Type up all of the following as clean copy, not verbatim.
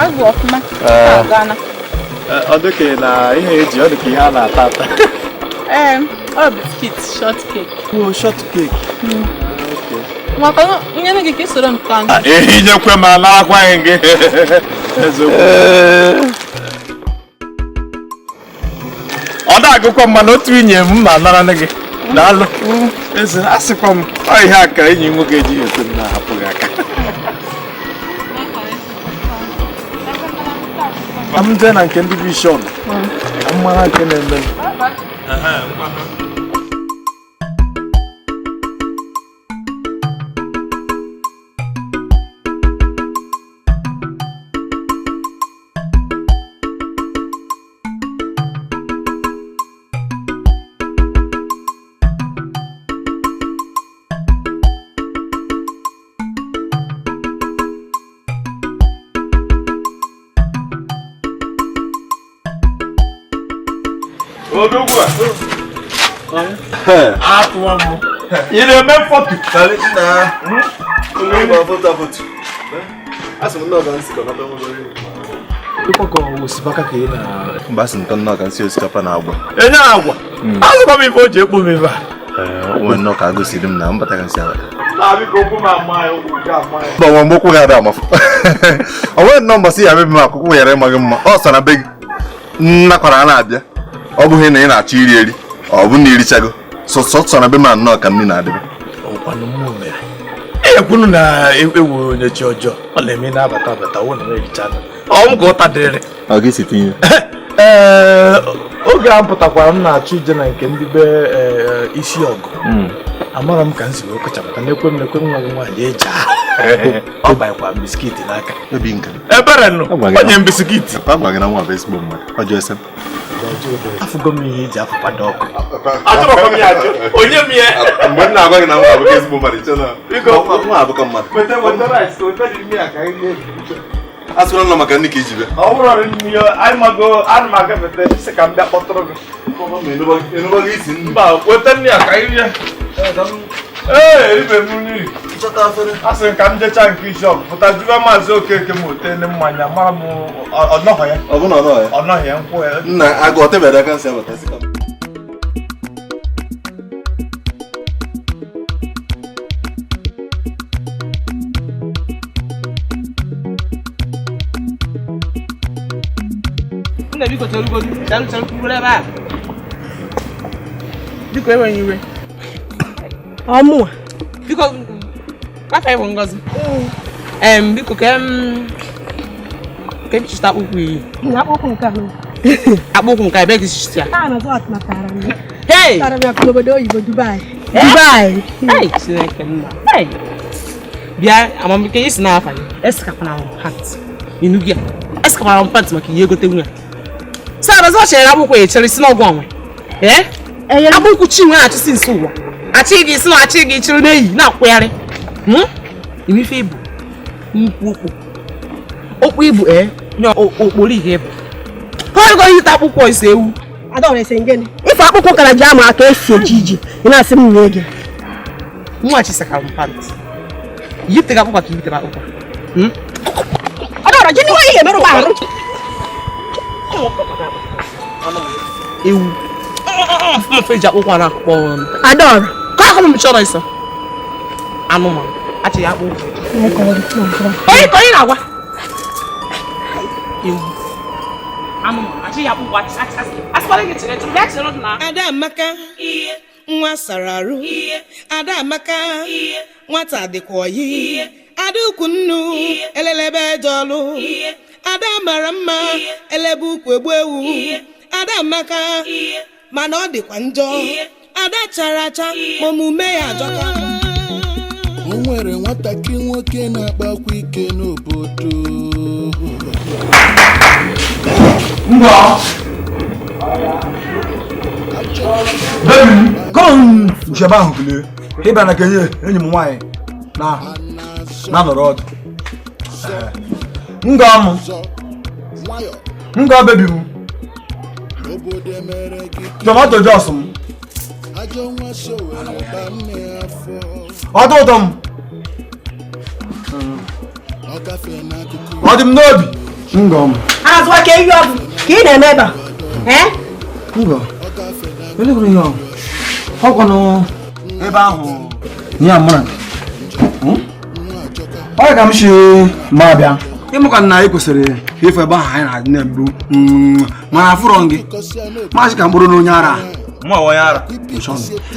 Azụ ọfụma. Gana. Ọ dịka na ihe eji ọ dịka ihe a na-ata ata. Ọ biskit short cake. Oh, short cake. Maka nye gị ka isoro m taa. Inyekwe m na-akwaghị gị. Ọ na-agụkwa mma na otu inye m ma nara gị. Daalụ. Eze asịkwa m ọ ihe a ka enyi nwoke ji ekwe m na-ahapụ gị aka. I'm doing a candy vision. I'm not going to You remember photo? Ọ bụ ihe na ị na-achọ iri eri ọ bụ na irichago sọsọ na be ma nnọọ ka mmiri na-adịbe ọkwanụ m mere ekwunu na ewu onye chi ọjọọ ọ na-eme na-abata abata wụ na erichana ọ m ka ụta dịrị ọ ga-esi tinye oge a pụtakwara m na-achọ ije na nke ndị be isi ọgụ amara m ka m si wee kọchapụta na-ekwe m nwa gị nwaanyị eji ọ banyekwa biskiti n'aka ebere nụ onye biskiti ọ gwa gị na nwa bụ ezigbo mmadụ ọ jụọ ese afụgo m ihe eji afụkwado ọkụ onye m ya mgbe m na-agwa gị na nwa bụ ezigbo mmadụ nwa abụkọ mmadụ asụrụ nọ maka ndị ka iji bịa ọ bụrụ anyị mago ana m agafete isi ka m bịa kpọtụrụ gị enụbaghị isi mba weta nri a ka anyị rie ibe m nri asịrị ka m jechaa nke isi ọgụ pụta jụwa maazị Okeke m otene mmanya mara m ọnọghọ ya ọnọghọ ya nkwụ ya nna agụ ọtebere aka nsị abata sị ka Nne biko cherugodu, cheru kwuru ebe a. Biko enweghị iwe. Ọmụwa. Biko kafa ịbụ Ngozi. Biko ka m chịta akpụkpụ iyi. Akpụkpụ nke ahụ. Akpụkpụ nke ebe gị chịta ya. A na-azụ atụmatara m. Hey! Tara m ya n'obodo oyibo Dubai. Hey! Chineke nna. Hey! Bịa amamike isi n'afa ya. Esikapana m hat. Inugi ya. Esikapana m pant maka ihe egote nwunye. Sara zo chere akwụkwọ echere si n'ọgwụ onwe. Akwụkwọ chi nwe achị si nso ụwa. Achị gị si na achị gị chiri n'eyi na-akwụgharị. Imife ibu. Nkwu. Okwu ibu nye okporo ihe ibu. Ka ọ yita akwụkwọ ise ewu. Adaọra ese ngene. Ife akwụkwọ kara ji ama aka esi ejiji. Ị na-asị m nye gị. Nwa chi saka m pant. Yite ga akwụkwọ ka yite ba akwụkwọ. Adaọra ji nwa ihe merụ arụ. Ewu. I'm afraid you won't want to Adore. Come on, show us. Anuma. Ati ya bu. Ko ina wa. Ewu. Anuma. Ati ya bu wa. Asipale ke tire tu get road na. Ada Amaka. Nwa sararu. Ada Amaka. Nwata dịkwa yi. Ada ukunnu. Elelebe jolu. Ada mara mma. Elebe ukwu egbu ewu. Ada Amaka. Mana ọ dịkwa njọ. Ada chara acha ma omume ya ajọka. O nwere nwatakịrị nwoke na-akpakwa ike n'obodo. Ngwa. Kom jeba ahụ bilie. Ịba na kenye enyi m nwaanyị na nọrọ ọdụ. Ngwa bebi m. Tomato sauce m. Ọ dị ụtọ m. Ọ dị m n'obi. Ngom. Azwa ke yo ki na neba. Ngom. Ele ko yo. Hoko no ebe ahụ. Ni amara. Ọ ga m shi ma bịa. Ịmụka na ị kwesịrị ife ebe ahụ anyị na-egbu. Mana afụrọ gị. Maazị ka mkpụrụ n'onye ara. Mwa onye ara.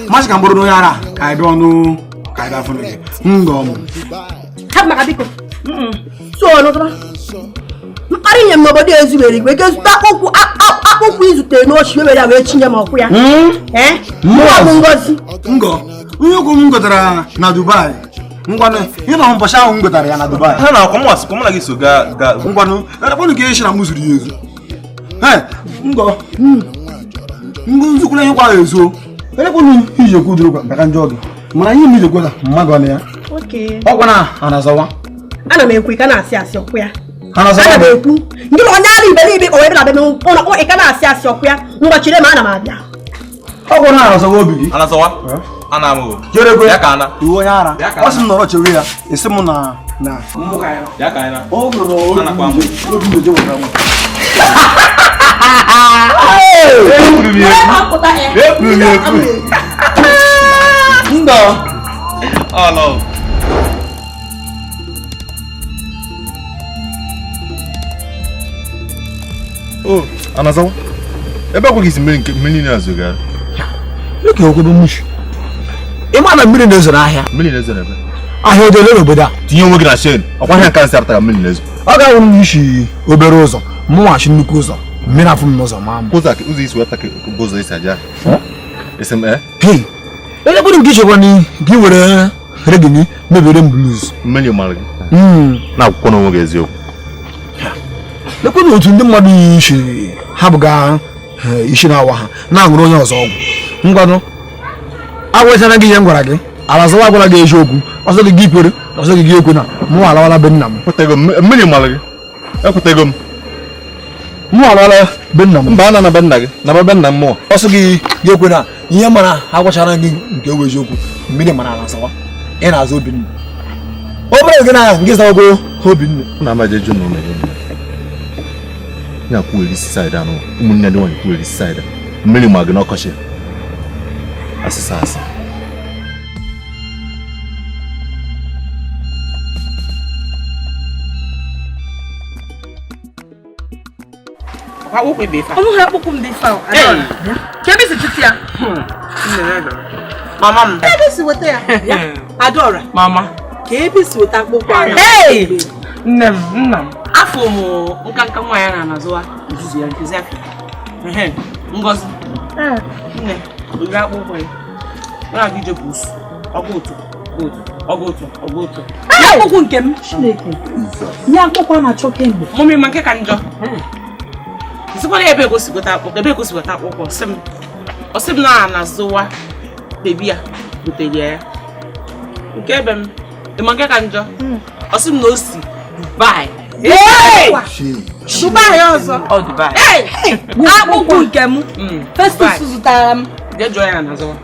Maazị ka mkpụrụ n'onye ara ka anyị bịa ọnụ ka anyị bịa afụrụ gị. Ngom. Hap maka biko. So no tra. Mkparị nye mmobodo ezubere igwe ke zụta akpụkpụ izute n'ochi were ya wee chinye ma ọkụ ya. Mwa ngozi. Ngo. Onye okwu m gotara na Dubai. Ngwanụ ịnọ mbọchị ahụ m gotara ya na Dubai. Ha na akwụkwọ asị kwụmụ na gị so ga ngwanụ ekwenụ ka eshi na m zuru ya ezu. Ngo. Ngo nzukwula ihe kwa ezo. Ekwenụ ije okwu duru kwa baka njọ gị. Mana ihe m ije kweta mmadụ ọnụ ya. Okay. Ọ gwana anazawa. Ana m ekwu ka na-asị ọkụ ya. Anazawa. Ana m ekwu. Ndị onye ara iberibe o wee bịa be m ụlọ ka na-asị ọkụ ya. Ngwachire ma ana m abịa. Ọ gwana anazawa obi gị. Anazawa. Ana m. Jerego. Ya ka ana. Iwe onye ara. Ọ sị m nọrọ chewe ya. Esi m na Ya ka ana. ọ nọrọ Ana kwa m. obi nje weta m. Ndo. Oh no. Oh, Anazawa. Ebe akwụghị isi mmiri na-azụga. Look at the mush. Ịma na mmiri na-ezo n'ahịa. Mmiri na-ezo n'ebe. Ahịa odele n'obodo a. Tinye onwe gị na shen. Ọkwa ihe nka nsị apụtara mmiri na-ezo. Ọ ga-awụ m isi obere ụzọ, mụwachi nnukwu ụzọ. Mmiri afụ m n'ụzọ ma m. Ụzọ isi weta ka ụzọ isi aja. Esem Hey. Ele kwuru nke ichekwa ni gị were reggae mebere m blues. mmiri mara gị. Na akwụkwọ n'onwe gị eziokwu. Lekwuru otu ndị mmadụ isi ha bụga isi na-awa ha na-aṅụrụ onye ọzọ ọgwụ. Ngwanụ agwachana gị ihe m gwara gị. Alazawa gwara gị eziokwu. Ọzọ gị ikwere, ọzọ gị ekwe na mụ alawala be nna m. Ekwetego m mmiri mara gị. Ekwetego m. Mụ alawala be nna m. Mba ana na be nna gị, na be nna m mụọ. Ọsọ gị ekwe na ihe mara agwachara gị nke ewu eziokwu. Mmiri mara Alazawa. Ị na-azụ Obinna. Obere gị na nke zawago Obinna. Na amaje ju no me. Ya kwueli side anụ. Ụmụnne dị nwanyị kwueli side. Mmiri ma gị n'ọkọchị. Asịsa asị. Kwa ukwe befa. Omu ha kpụkụ m dị fa. Kebe si titi ya. Mama m. Kebe si weta ya. Adora. Mama. Kebe si weta kpụkụ ahụ. Hey! Nne m, nna m. Afọ m nkanka nwa ya na-anazuwa nzuzu ya nkezi afọ. Ngozi. Nne, oge akpụkpọ ya. Ọ na-aga ije buusu. Ọgụ otu. Ọgụ otu. Akwụkwọ nke m. Chineke. Nye akwụkwọ na-achọ kemgbe. Mụmị ma nke ka njọ. Isikwa na ebe egosigota akwụkwọ. Ọsị m na-anazuwa bebi ya butere ya. Nke ebe m. Ịma nke ka njọ. Ọsị m na o si Dubai. Dubai ọzọ. Ọ Dubai. Akwụkwọ nke m. Festus zụtara m. Je jụọ ya nazuwa.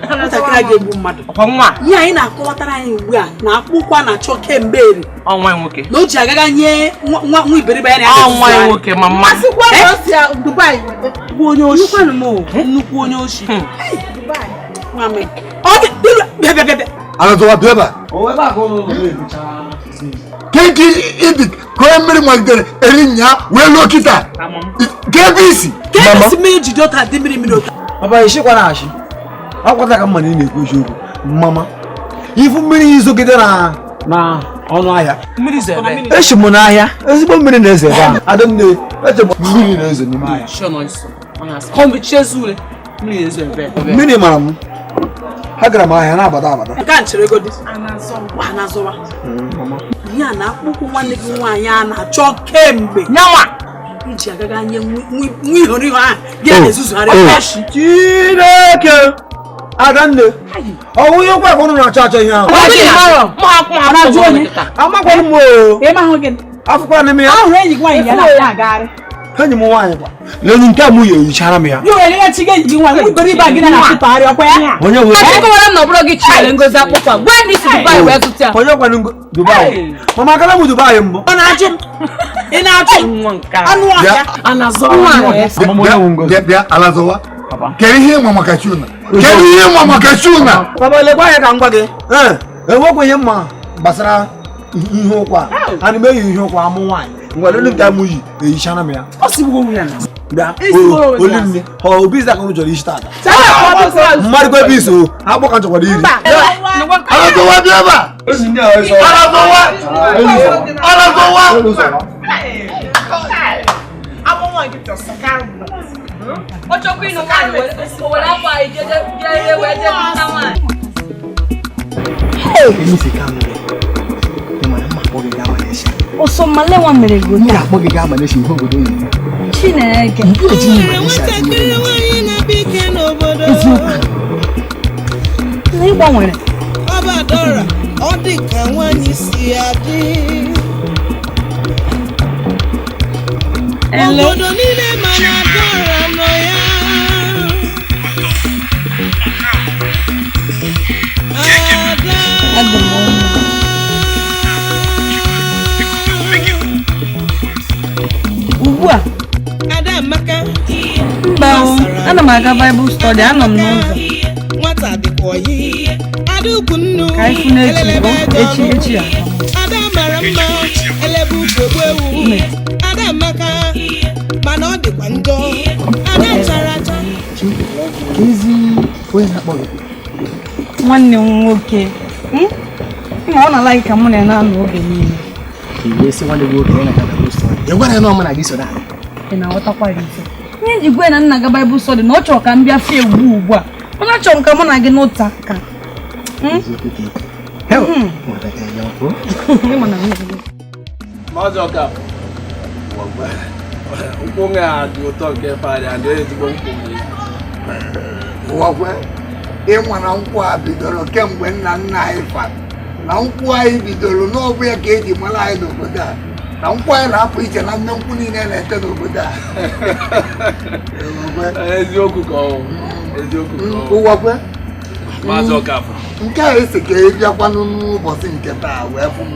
Nwatakịrị ga-egbu mmadụ. Ọkwa nwa. Ihe anyị na-akọwatara anyị ugbu a na akpụkwa na-achọ kemgbe eri. Ọnwa nwoke. Na o ji agaga nye nwa iberibe ya na Ọnwa nwoke ma mma. Asịkwa na o si Dubai bụ onye oshi. Nnukwu onye oshi. Dubai. Nwame. Ọ dị bịa. Alazawa bịa. O ebe a ka ọ Kenki ibi ko mmiri magidere eri nya wee lo kita. Kebisi. Kebisi me jide ota dị mmiri ota. Baba ishikwa na ashi. Akwata ka mma na-ekwu eziokwu. Mama. Ifu mmiri izogide na ọnụ ahịa. Mmiri zebe. Eshi m n'ahịa. Ezigbo mmiri na-eze ebe a. Adonne, eche m mmiri na-eze n'ime ahịa. Shono iso. Kombi chezule. Mmiri zebe. Mmiri mara m. Ha gara m ahịa na-abata. Nke a nchere ego dị. Anazowa. Mama. Ihe a na-akpụkụ nwanne gị nwaanyị a na-achọ kemgbe. Nyanwa. Iji agaga nye nwa ihoro ihe a gị na-ezuzugharị kashi. Chineke. Adanne. Ọwụ ihe kwa ọnụ na-achọ ihe ahụ. Amakwa m o. Ị ma hụ gị. Afụkwa n'ime ya. Ahụ enyi gị nwaanyị ya na-agagharị. Hani mo wa kwa. Leni nka mu ye yichara me ya. Yo ele ya chige yi wa mu gori ba gina na kupari okwa ya. Onye we. Ati ko wala no bro gi chile ngozi akpokwa. When this Dubai we tutia. Onye kwa Dubai. Mama kala mu Dubai mbo. Ona achim. Ina achim nwanka. Anu aka anazo nwa. Bia alazowa. Keri ihe mama kachuna. Keri ihe mama kachuna. Baba le kwa ya ka ngwa ge. Ewo ko ye ma basara ihe okwa. Ani me ihe okwa amu nwan. Ngwa lolu nka mu yi e yichara me ya. Osibugo mu ya na. Bia olumni ho biza ko jori start. Sala Mmari ko biso agbo kan joko diri. Alazowa bia ba. Alazowa. Amomo ngito sakaru. Ocho ku inu kan wala kwa ijeje weje mtawa. Emi se kan le. Ni ma ma bo ga ma le se. O so male wa mere go Ni agbo ga ma le se ho bodo yi. Chineke. Ni gba nwere. Ọbadọra ọ dị ka nwanyị si adị. Obodo niile mana Dora nọ ya. Ugbu a Adamaka mba o ana m aga Bible study anọ m n'ụzọ nwata dịkwa oyi. Adukwu nnu ka ifu na-echi echi ya. Ada mara mma elebe ugogbe ewu. Adamaka mana ọ dịkwa njọ. Ada chara acha. Kizi we na bo. Nwanne m nwoke ma ọ na-ala ka mụ na ya anọ oge niile. Kiye se wale go ke na ka Bible study. E gwara na o mana gi so da. Ị na-aghọtakwa ife. Ihe ji gwe na nna ga Bible study na ọ chọrọ ka m bịa fie ugbu a. Ọ na-achọ ka mụ na gị n'otu aka. Heo. Mo ta ka ya ko. Ịma na nwunye gị. Mazoka. Ukonge adi utoke pale ande ezigbo nkwụ. Wakwe. Ịma na nkwụ a bidoro kemgbe nna anyị fa. Na nkwụ anyị bidoro n'ọbụ ya ka eji mara anyị n'obodo a. Na nkwụ anyị na-apụ iche na nne nkwụ niile na-ete n'obodo a. Eziokwu ka ọ. Eziokwu ka ọ. Wakwe. Mazoka. Nke a esi ka ị bịakwanụ n'ụbọchị nke taa wee fụ m.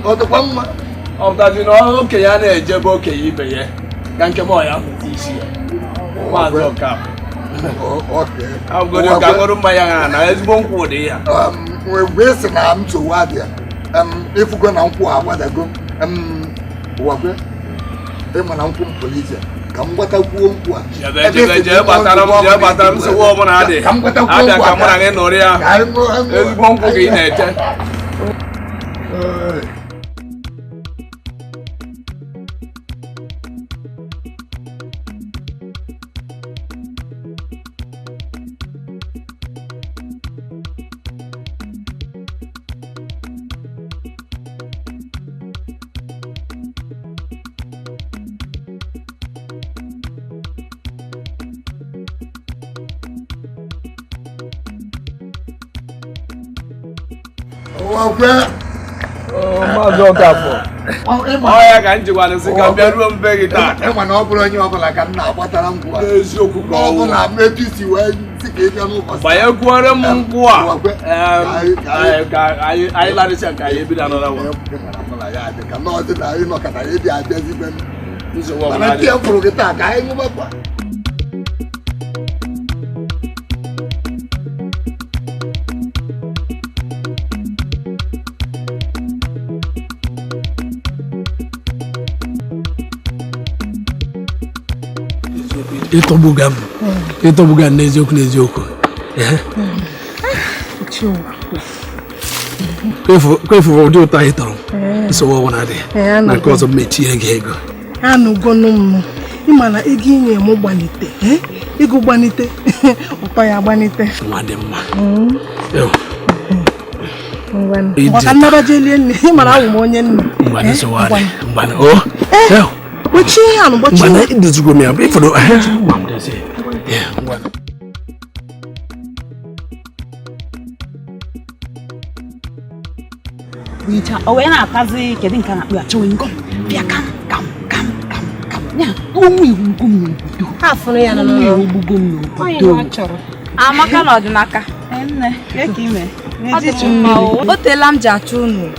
Ọ dịkwa mma. Ọ bụtazi na okenye a na-ejebe okenye ibe ya ka nke m ọ ya pụta isi ya. Mazoka. Agụrụ ka agụrụ mmanya ha na ezigbo nkwụ dị ya. Wee sị na nsogbu adịa. Ịfụgo na nkwụ agbadago. Wakwe. Ịma na nkwụ m pụrụ iche. Ka m gbatakwuo nkwụ a. Jee gbatara m nsogbu ọbụla adị. Abịa ka mụ na gị nọrọ ya. Ezigbo nkwụ ka ị na-eche. Wakwe. Mazoka fọ. Ọ ya ka njikwa n'isi ka bịa ruo mbe gị taa. Ịma na ọ bụrụ onye ọbụla ka m na-agbatara nkwụ a. Eziokwu ka ọ Ọ bụ bụ. na mepisi wee si ka ị bịa n'ụbọchị. Banyekwuore m nkwụ a. Ka anyị larịsịa ka anyị ebido anọrọ wa. Ka nọọsị na anyị nọkọta ya ịbịa abịazibe m. Nsogbu ọbụla Mana dị. nke fụrụ gị taa ka anyị ṅụbakwa. Ịtọgbuga m n'eziokwu. Kwefu ụdị ụtọ anyị tọrọ. Nsogbu ọbụla dị. Na nke ọzọ mechie gị ego. Anụgonu m ịma na ego inye m gbanite. Ego gbanite ụtọ ya gbanite. Nwa dị mma. Maka nnaba jelie nne ịma na awụ m onye nne. Gbochi ihe anụ gbochi Mana ihe. idozigwo m ya bụ ịfọdụ. Wicha, o wee na-akazi kedu nke a na-akpụ ya chewing gum. Bịa kam. Ya, onwe iwu n'obodo. Ha fụrụ ya na ogbugo n'obodo. Amaka n'ọdịnaka. Nne, ka ime. O teela m ji achọ unu.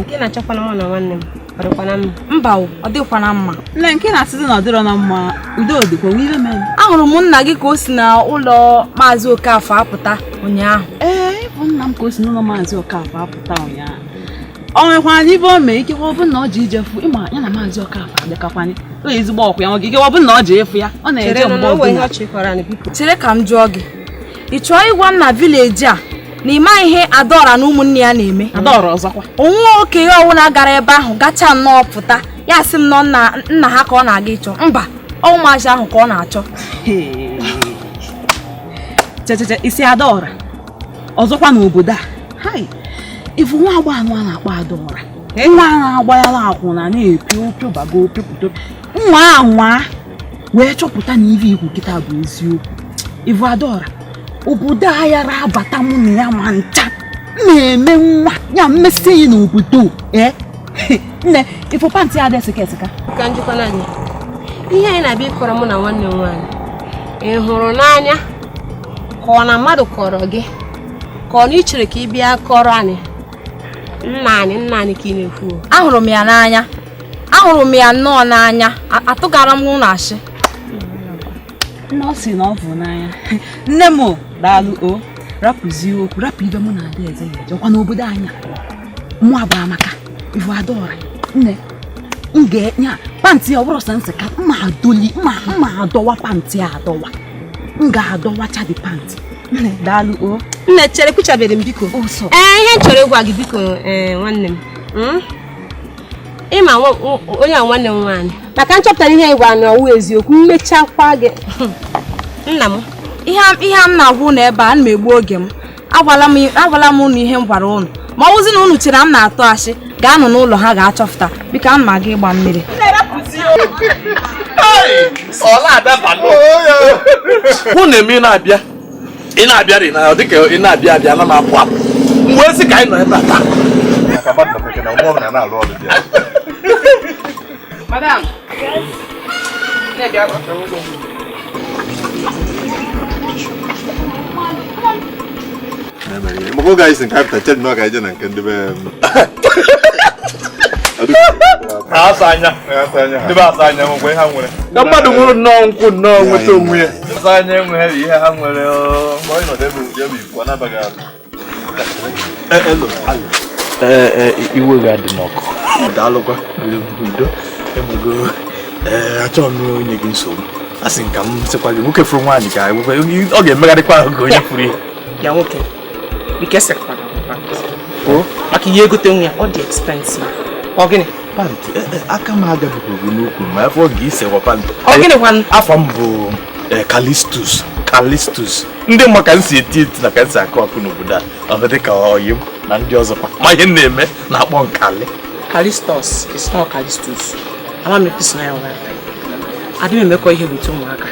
Nke na-achọkwa na nwa na nwanne m. Ọdịkwana mma. Mba, ọ dịkwana mma. Nne, nke na-asịzi na ọ dịrọ na mma. Udo dịkwa ihe mere. Ahụrụ m nna gị ka o si na ụlọ Maazị Okafọ apụta ụnyaahụ. Bụ nna m ka o si n'ụlọ Maazị Okafọ apụta ụnyaahụ. O nwekwa ibe o mee ike ọ bụ na ọ ji ijefu ịma ya na Maazị Okafọ adịkakwanye. O ezigbo ọkụ ya nwoke ike ọ bụ na ọ ji efu ya. Ọ na-eje mgbe ọbụla. Chere ka m jụọ gị. Ị chọọ ịgwa m na vileji a na ịma ihe Adaọra na ụmụnne ya na-eme? Adaọra ọzọkwa. Onwe okenye ọwụna gara ebe ahụ gacha nnọọ pụta ya sị m nọ nna ha ka ọ na-aga ịchọ. Mba, ụmụazị ahụ ka ọ na-achọ. Checheche isi Adaọra ọzọkwa n'obodo a. Ifu nwa agba anụ a na-akpọ Adaọra. Nwa a na-agbanyala akwụna na-epi opiobago opioputo. Nwa anwa wee chọpụta na ive ikwu nkịta bụ eziokwu. Ifu Adaọra obodo a ya rabata mụ na ya ma ncha na-eme nwa ya mmesi ya n'obodo. Nne, ifu pantị ya adịsị kesịka. Ka njikwana gị. Ihe anyị na-abịa ịkọrọ mụ na nwanne m nwaanyị. Ị hụrụ n'anya ka ọ na mmadụ kọrọ gị ka ọ na ichere ka ị bịa kọrọ anyị nna anyị ka ị na-ekwu. Ahụrụ m ya n'anya. Ahụrụ m ya nnọọ n'anya. Atụgara m n'ụlọ ashị. Nne ọ sị na ọ bụ n'anya. Nne m daalụ o rapụzie okwu rapụ ibe mụ na Adaeze ya ejekwa n'obodo anya. Mụ abụ Amaka Ifu Adaọra. Nne m ga-enye pantị ya ọ bụrụ sọ nsị ka mma adọwa pantị a adọwa. M ga-adọwacha dị pantị. Nne daalụ o. Nne chere kwuchabere m biko. Ihe chọrọ ịgwa gị biko nwanne m. Ịma onye a nwanne m nwaanyị maka nchọpụtara ihe ịgwa na ọwụ eziokwu mmechakwa gị. Nna m ihe m na-agwụ na ebe a na m egbu oge m. Agwala m unu ihe m gwara unu. Ma ọ wụzi na unu chere m na-atụ ashị ga-anọ n'ụlọ ha ga-achọpụta. Biko ana m aga ịgba mmiri. Hụ na eme na-abịa ị na-abịarị na dịka ị na-abịa abịa na na-apụ apụ mgbe ezi ka anyị nọ ebe a taa. Madam. Moko guys in capital tell no guys na nke ndebe. Asanya. Ndebe asanya mo ha nwere. Na mmadụ nwere nnọọ nkwụ nnọọ nweta onwe ya. Asanya nwere ihe ha nwere ma ọ nọ debe ya bụ ikwu na baga. Iwe ga-adị n'ọkụ. Daalụkwa udo emego achọ m onye gị nsogbu. Asị nka m sịkwa gị nwoke fụrụ nwaanyị ka ọ ga-emegharịkwa ahụ ka onye fụrụ ihe. Ya nwoke biko esekwana maka ihe egote nwa ya ọ dị expensive. Ọ gịnị? Pantị aka m agabụghị n'ukwu ma afọ oge isekwa pantị. Ọ gịnị kwanụ? Afọ m bụ Callistus. Ndị mma ka m si eti na ka m si akụ ọkụ n'obodo a ọ dị ka ọyị m na ndị ọzọkwa ma ihe na-eme na-akpọ nkali. Callistus is not Callistus. Ama m episi na ya ụra. Adị m emekọ ihe bụ ụmụaka.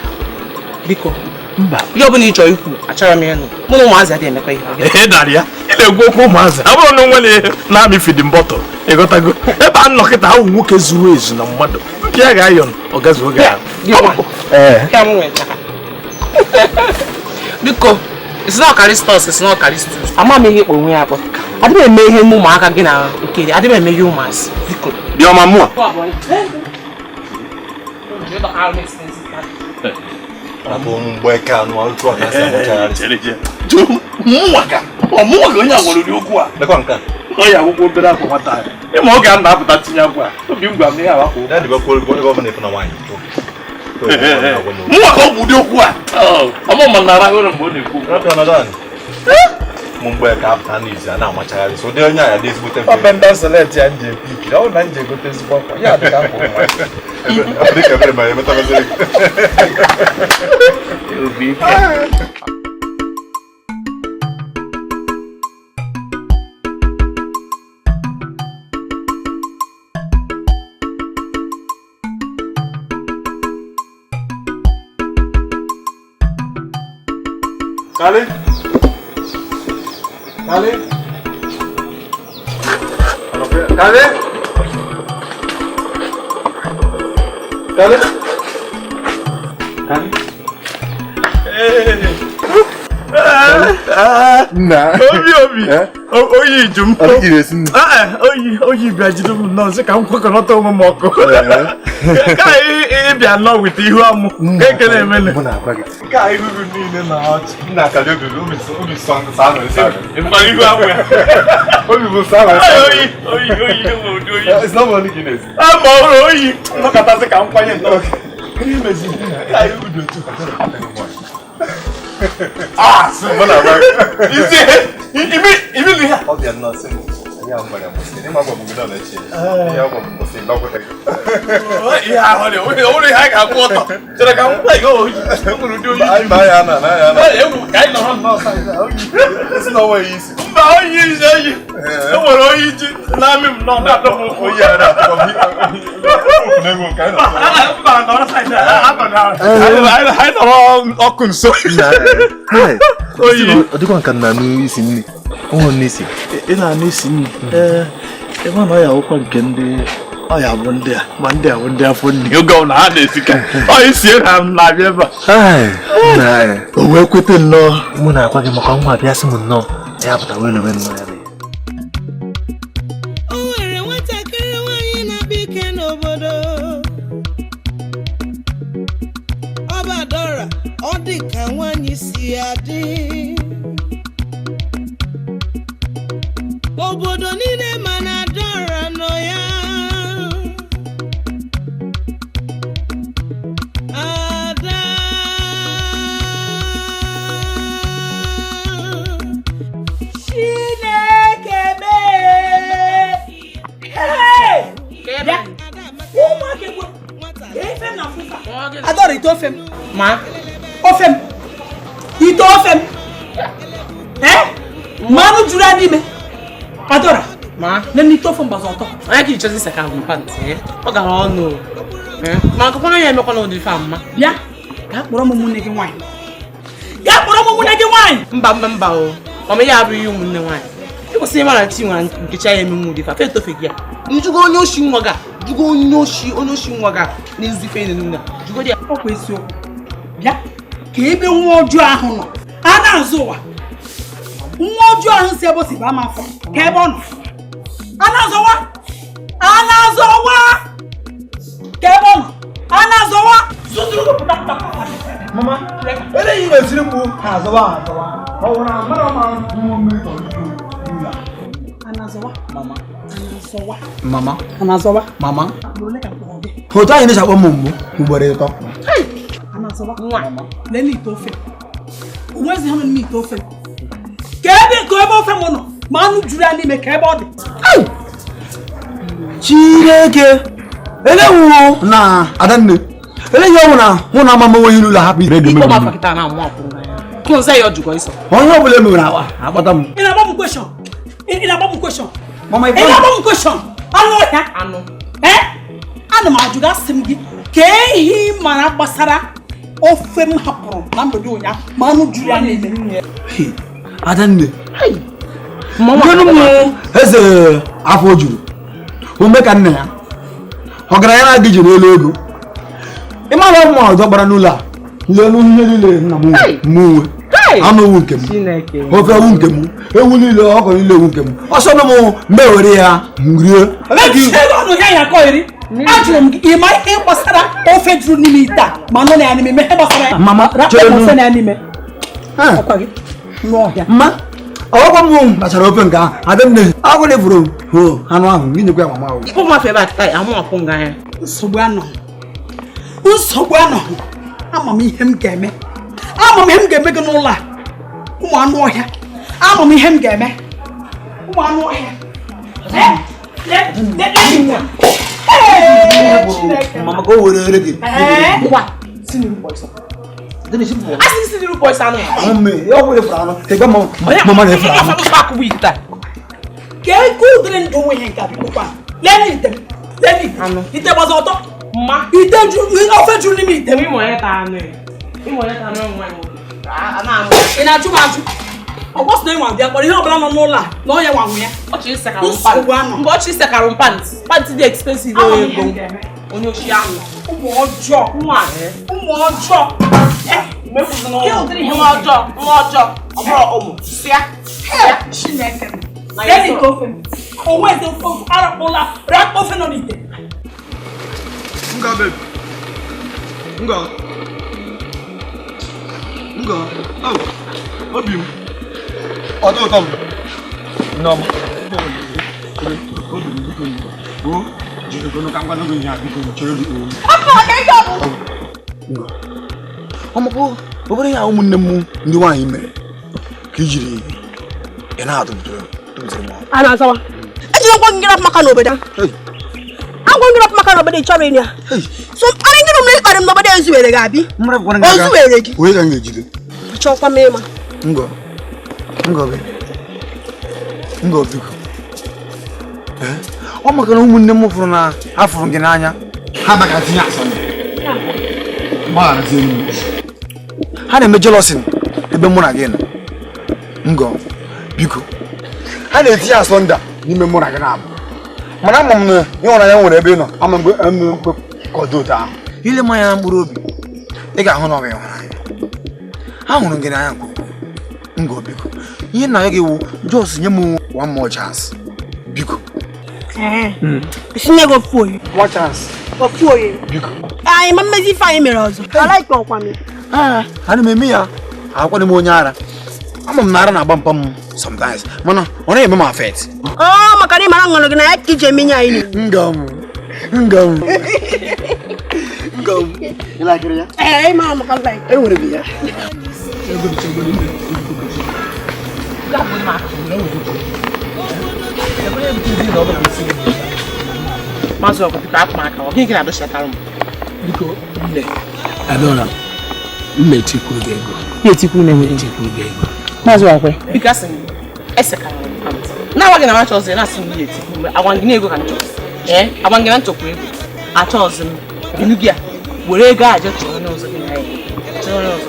Biko mba ihe ọbụla ị chọrọ ikwu achọrọ m ịnụ. Mụ na ụmụazị adịghị emekọ ihe. Darị ya ị na-egwu okwu ụmụazị ọ bụrụ na nwere na-amị fidin bọtụl ịghọtago ebe a nnọkịta ahụ nwoke zuru ezu na mmadụ nke ya ga-ayọ ọ gazuo oge ahụ. Biko it's not Callistus, it's not Callistus. Ama m ihe ikpọ onwe ya akpọ. Adị m eme ihe ụmụaka gị na nke adị m eme ihe ụmụazị. Biko dị ọma mmụọ. Abụ mgbe ka anụ ọjọọ na-asị amụchagharị. Mụnwa ka onye agwara ụdị okwu a. Lekwa nke a. Ọ ya akwụkwọ obere akwa nwata anyị. Ịma oge a na-apụta tinye akwa obi m gwa m ihe awakwa. Ya dịba kwuo gọvanọ efu na nwaanyị. Mụnwa ka ọ bụ ụdị okwu a. Ọmụ ma nara ahụrụ mgbe ọ na-ekwu. Rapụ na dan. Mgbe ka apụta n'izu a na-amachagharị so dị onye a ya dị ezigbote mfe. Ọbenda select ya nje piki. Ọ na nje gote ezigbo akwa. Ya dị ka akwa nwa. Ọ dị ka mere ma emetabaziri. Obi. Kali? Oyi jum. Oyi biajidum no se ka nkwa kono to mo ko. Ka e bia no with ihu amu. Ka kele emele. Ka ihu ni na hot. Na ka do obi song sa no se. E ma ihu amu. Obi bo sa na. Oyi. It's not only Guinness. Ma oyi. No ka ta se ka nkwa ye no. Ni mezi. Ka ihu do tu. So mana ba. Ibi ni ha. Obi an no se. Ya mbara mo se. Ni ma bo mu na na chi. Ya bo mo se ba ko ta. Ya hole. Obi ha ka ko to. Tira ka mo ba go. Mo do yi. Ba ya na. Ya mo kai no han no sa. It's no way easy. Ba yi yi. No mo yi ji. Na mi no na do mo. O ya na ko mi. Ne mo kai no. Ba no sa ida. Ha no okun so. Hai. Odikwa kan na nu isi nni. O nisi. Ina n'isi nni. Ema na ya okwa nke ndị ọya bụ ndị a, ma ndị a bụ ndị afọ nni. Oge na ha na-esika. Ọ isi ha na abịa ebe a. Hai. Na. O wee kwete nnọọ. Mụ na-akwa gị maka nwa abịa sị m nnọọ. Ya pụta wee lewe nnọọ ya. O nwere nwatakịrị nwaanyị na-abịa ike n'obodo. Ọbadora, ọ dị ka nwaanyị si adị. Obodo niile ma na Dora nọ ya. Ada. Chineke mee. Hey! Ya. Ụmụ akịkwa. Efe na fufa. Adora ite ofe m. Ma. Ofe m. Ite ofe m. Mmanụ juru n'ime. Adora. Ma. Nene ite ofe m gbaza ọtọ. Onye ka ichozi se ka bụ pant. Ọ gara ọnụ. Ma akụkọ ya emekwa na ụdị fa mma. Bịa. Gaa kpọrọ m ụmụnne gị nwaanyị. Gaa kpọrọ m ụmụnne gị nwaanyị. Mba o. Ọ ya abụghị ụmụnne nwaanyị. Ịkwụsị ịma na chi nwa nkecha ya eme ụdị fa. Fe etofeghị ya. Njugo onye oshi nwa ga. Jugo onye oshi nwa ga n'ezi fe nenu na. Jugo dia. Ọ kwa eziokwu. Bịa. Ka ebe nwa ọjọọ ahụ nọ. A na-azụ ụwa. Nwa ọjọọ ahụ si ebe o si baa m afọ. Ka ebe ọ nọ. A na-azọwa. Ka ebe ọ nọ. A na-azọwa. Mama, ele yi na siri mbu azawa. O wona mara ma mu mi to dula. Anazawa. Mama. Anazawa. Mama. Lole ka ko be. Hoto yi ni sabo mumbu, ugbere to. Anazawa. Nwa. Leni itofe. Onwezi ha mi itofe. Kebe ko ebe ofe mo no. Manu juru ani me kebe odi. Chireke. Elewu na adanne. Ele yo na hu na mama wo yinu la happy ready me. Iko ma fakita na mu apun ya. Kun say yo jugo iso. Onye obule me na wa, agbata m. Ina ba mu question. Ina ba mu question. Mama Ina ba mu question. Anu ya. Anu. Ana ma ajuga sim gi. Ke hi mara gbasara ofe m hapụrụ na mgbede ụnya ma anụ juru ya n'ime. Adanne. Mama mu eze afọ juru. O me ka nne ya. Ọgaranya na gị n'elu ego. Ịma na ụmụ ọzọ gbara n'ụlọ a. Lelu ihe niile nna m nwe. Anụ wu nke m. Ofe wu nke m. Ewu niile ọkọ niile wu nke m. Ọsọ na m mewere ya rie. Ọnụ ya ya kọ iri. Ajụrụ m gị ịma ihe gbasara ofe juru n'ime ite a ma nọ na ya n'ime ihe gbasara ya. Mama chere m na ya n'ime. Ọkwa gị n'ọhịa. Mma ọgwọ m gbachara ofe nke ahụ. Adanne agwụ lefuru anụ ahụ gị nyekwa ya mama ahụ. Ikpo ma fe ba kita ya mu apun ga ya. Nsogbu anọ. Ama m ihe m ga-eme. Ama m ihe m ga-eme gị n'ụlọ a. Ụmụ anụ ọhịa. Ama m ihe m ga-eme. Ụmụ anụ ọhịa. Mama go were gị. Ngwa. Siniru boys. Deni si boys. Asi siniru boys anu. Mama, yo go lefuru anụ. Tegba mama na efuru anụ. Afa fa ku wita. Ke ku dren do we henka bi kwa. Leni anu. Ite gbaza ọtọ. Ma. Ite ju ofe juru n'ime ite. Imo ya ta anu. Imo ya ta anu nwa mo. Ana amu. Ina ju ma ju. Ọgbọsọ na ịnwa bịa kpọrọ ihe ọbụla nọ n'ụlọ a na onye nwanwu ya. Ọ chiri sekarụ pant. Mgbe ọ chiri sekarụ pant. Pant dị expensive o ego. onye ochi ahụ ụmụ ọjọọ mefuzina nwa ọjọọ ọ bụrụ ụmụ sịa Chineke gịnị ka ofe onwe eze ofe arapụla rakpa ofe nọ n'ite Nga babe. Nga. Oh. Obi m. Ọ dị ụtọ m. Nneọma. Ọmụpụ obere ya ụmụnne m ndị nwaanyị mere ka i jiri ị na-atụtụrụ m. a na-azawa ejiri ngwa ngịrapụ maka n'obodo agwa ngịrapụ maka n'obodo ị chọrọ ịnụ ya so mkparị ngịrị m ịkparị m n'obodo ezuwere gị abi ozuwere gị onye ka m ga-ejide chọkwa m ịma Ngo biko ọ maka na ụmụnne m fụrụ na afụrụ gị n'anya ha maka tinye asọmpi ha na-eme jelosin ebe mụ na gị nọ Ngo biko ha na-etinye asọnda n'ime mụ na gị na-abụ mana ama m na ịhụnanya nwere ebe ị nọ ama mgbe kọdo otu ahụ ile mmanya na mkpụrụ obi ị ga-ahụ na ọ bụ ịhụnanya ha hụrụ gị n'anya nke ukwuu Ngo biko ihe nna ya ga-ewu jos nye m one more chance biko sinye gị ofu oyi one chance ofu oyi biko anyị ma mmezi ife anyị mere ọzọ alaike ọkwa m ana m eme ya akwadị m onye ara ama m na ara na-agba mpa m sometimes mana ọ naghị eme m afet maka na ị mara ṅụrụ gị na ya ka iji emenye anyị ngam ịlakịrị ya ịma maka like enwere m ya Maazị ọkụkọ akpa aka ọ gịnị na-adọchịtara m biko nne Adora m na-etikwu gị ego na-etikwu na-enwere gị ego Maazị ọkwe biko asị m esekara m na-agwa gị na nwacha ọzọ na-asị m ihe etikwu mgbe agwa gị na ego ka m chọrọ agwa gị na nchọkwa ego achọ ọzọ m enu gị a were ego a je chọrọ onye ọzọ gị na ya chọrọ onye ọzọ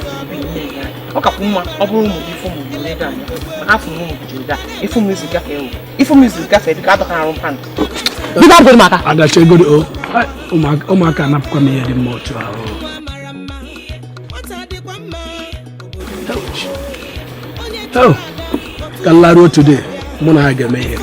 ọ kakwa mma ọ bụrụ ụmụ gị ifo m were ego anya maka afọ m ụmụ jiri gaa ifo m izu gafee ewu ifo m izu gafee biko adọkara arụ mpanụ biko abụghị maka adacha ego ụmụaka anapụkwa m ihe dị mma otu ahụ ka nlaruo today mụ na ha ga-eme ihe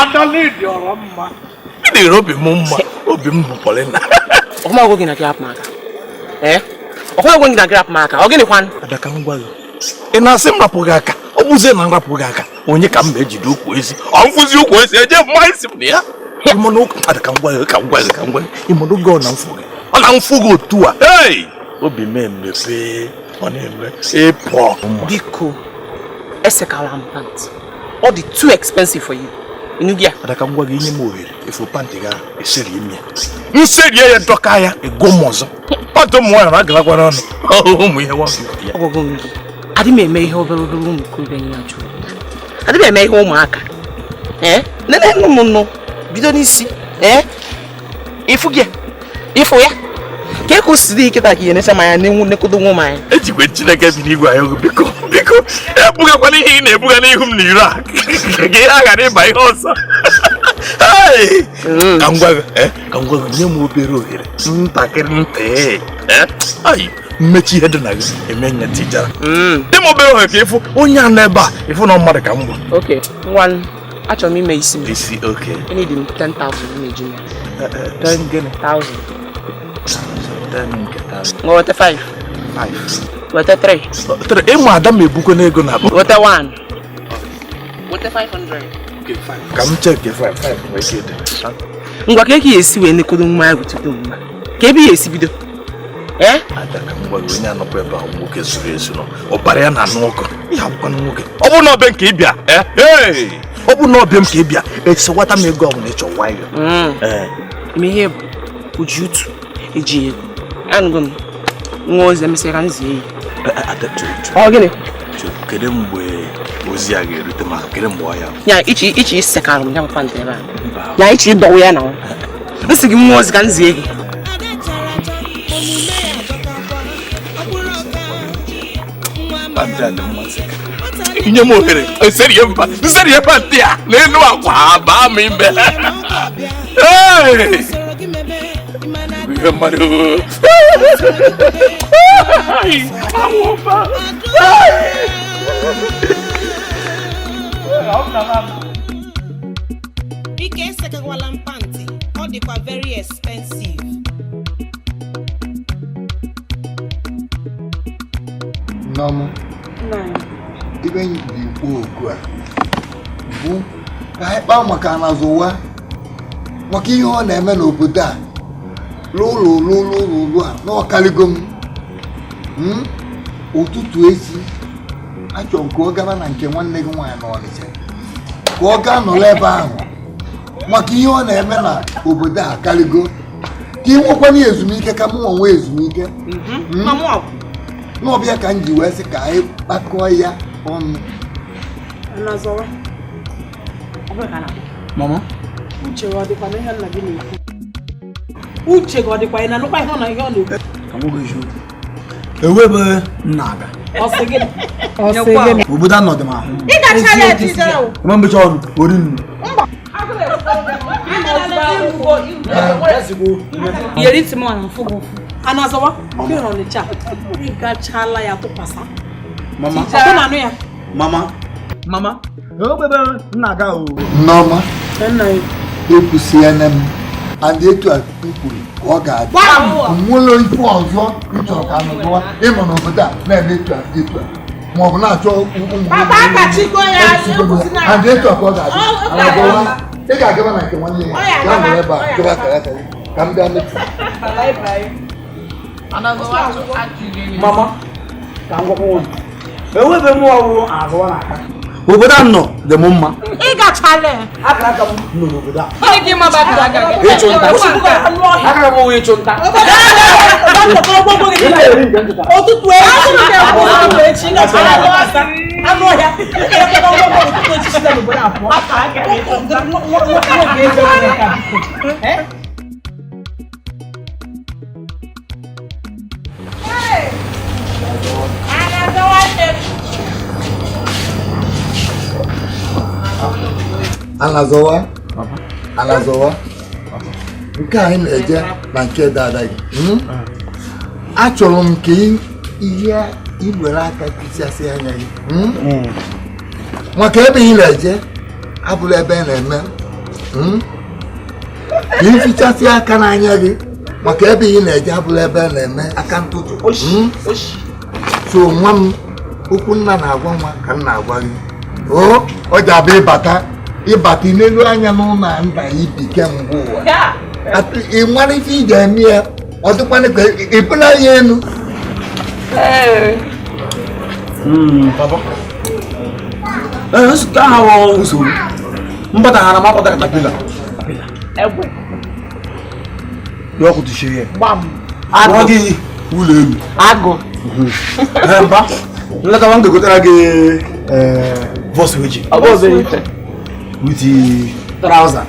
Adalidi ọrọ mma. Ị dịrị obi m mma, obi m bụ Paulina. Ọkwa agwọ gị na grab maka. Ọkwa agwọ gị na grab maka. Ọ gịnị kwan? Adaka m gwa gị. Ị na-asị m rapụ gị aka. Ọ bụzie na m rapụ gị aka. Onye ka m ejide ụkwụ ezi. Ọ mfụzi ụkwụ ezi eje mma isi m na ya. Ịmụnụ adaka m gwa gị ka m gwa gị. Ịmụnụ gị ọ na mfụ gị. Ọ na mfụ gị otu a. Hey! Obi m emepe. Ọ na-eme ịpọ. Biko. Esekala m pant. Ọ dị too expensive for you. Inugia. Adaka m gwa gị inye m ohere efu pantị ga esiri ime ya. Nserie ya dọka ya ego m ọzọ. Ọ dị ụmụ nwaanyị na-agakwa n'ọnụ. Ụmụ ihe nwa ya. Ọgwụgwụ m gị. Adị m eme ihe obere ụmụ okorobịa nye ya chụrụ. Adị m eme ihe ụmụaka. Nene nụ m nụ bido n'isi. Ifu gị. Ifu ya. Ka eko siri ike ta ka ihe necha manya n'enwu nekodo nwa manya. Ejikwe Chineke bi n'igwe anyị biko ebugakwana ihe ị na-ebuga n'ihu m n'iro a ka ihe a ghara ịba ihe ọzọ. Ka m gwa gị nye m obere ohere ntakịrị nta mmechi ihe dị na gị eme nye tijara dị m obere ohere ka ịfụ onye a nọ ebe a ịfụ na mmadụ ka m gwa. Okay, ngwa achọrọ m ime isi m. Isi okay. I need 10,000 na-eji m. 10,000. Weta 5. Weta 3. Ịmụ ada m ebukwa n'ego na akpa. Weta 1. Weta 500. Ka m cheke 5 ngwa ka eke esi wee nekodo nwa ya gutudo mma. Ka ebe ya esi bido. Adaka m gwa gị onye anọkwa ebe ahụ nwoke zuru ezu nọ. Ọbara ya na-anụ ọkụ. Ihe abụkwa nwoke. Ọ bụrụ na ọbịa nke ịbịa ọ bụrụ na ọbịa m ka ịbịa esewata m ego ọbụla ịchọ nwayọ. Ime ihe bụ uji utu eji ego. Anụgo m nwa ozi emesịa ka nzie yi. Ọ gịnị? Kedu mgbe ozi a ga-erute ma kedu mgbe ọ ya? Ya ichi isekalụ m ya papa nte ebe a. Ya ichi ịdọwụ ya na ọ. Nsị gị nwa ozi ka nzie gị. panti a dị mma nseke. Inye m ohere, nseri ya panti a n'elu akwa baa m ime. Ihe mmadụ. Bike esekekwala panti, ọ dịkwa very expensive. Nneọma, ibe anyị bụ ikpo okwu a bụ ka anyị kpaa maka anazụwa maka ihe ọ na-eme n'obodo a lụlụ a n'ọkaligo m ụtụtụ ezi achọrọ ka ọ gaba na nke nwanne gị nwaanyị n'Ọnịcha ka ọ gaa nọrọ ebe ahụ maka ihe ọ na-eme na obodo a kaligo ka ị nwekwana ezumike ka mụ onwe ezumike n'ọbịa ka m ji wee sị ka anyị kpakọọ ya ọnụ. Mama, uche gị ọ dịkwa na ihe nna gị na-ekwu? Uche gị ọ dịkwa na nụkwa ihe ọ na ihe ọ na-ekwu? ewebe nna aga. Ọsị gị Obodo anọ dị m ahụ. ị ga-achala ya ejijere o. Ema mbecha ọnụ, ori nnu. Yeri ntị m ọ na-afụ gị ụfụ. Anazawa, nke Ọnịcha, ị gachala ya tụkwasa. Mama. Ọ na-anụ ya? Mama. Ewebe nna aga o. Nneọma, Nna ya. ekwusiena m and etu a kwuru ka ọ ga-adị nwere ife ọzọ m chọrọ ka anụzụwa ịnọ n'obodo a na-eme etu a ma ọ bụ na-achọ ụmụ and etu a ka ọ ga-adị. Ị ga-agaba na nke nwanne ya gaa nọrọ ebe a chọba akara ka m gaa metụ. Mama, ka m gwakwa ụnụ. Ewebe m ọrụ azụwa n'aka. Obodo a nọ dị m mma. Ị gachala Akara aka m nọ n'obodo a. Gị ma ba aka gị. Ịchụ nta. Akara m onwe ịchụ nta. ụtụtụ echi anụ ọhịa ụtụtụ echi si n'obodo abụọ. Anazowa nke anyị na-eje na nke dada gị achọrọ m ka ihe iwere aka kụchasị anya gị maka ebe ị na-eje abụrụ ebe ị na-eme ka ifichasị aka n'anya gị maka ebe ị na-eje abụrụ ebe ị na-eme aka ntụtụ so nwa m okwu nna na-agwa nwa ka m na-agwa gị ọ ji abụ ịbata n'elu anya n'ụlọ nna ibi kemgbe ụwa ị nwere ife ị ga-eme ya ọ dịkwana ka ịbụla ya elu. Ka ha wụ usoro mbata na mapụta katapila ya ọkụ tụchie ya agụ gị ụlọ elu agụ mba nletawa m ga-egotere gị vọs weji with trouser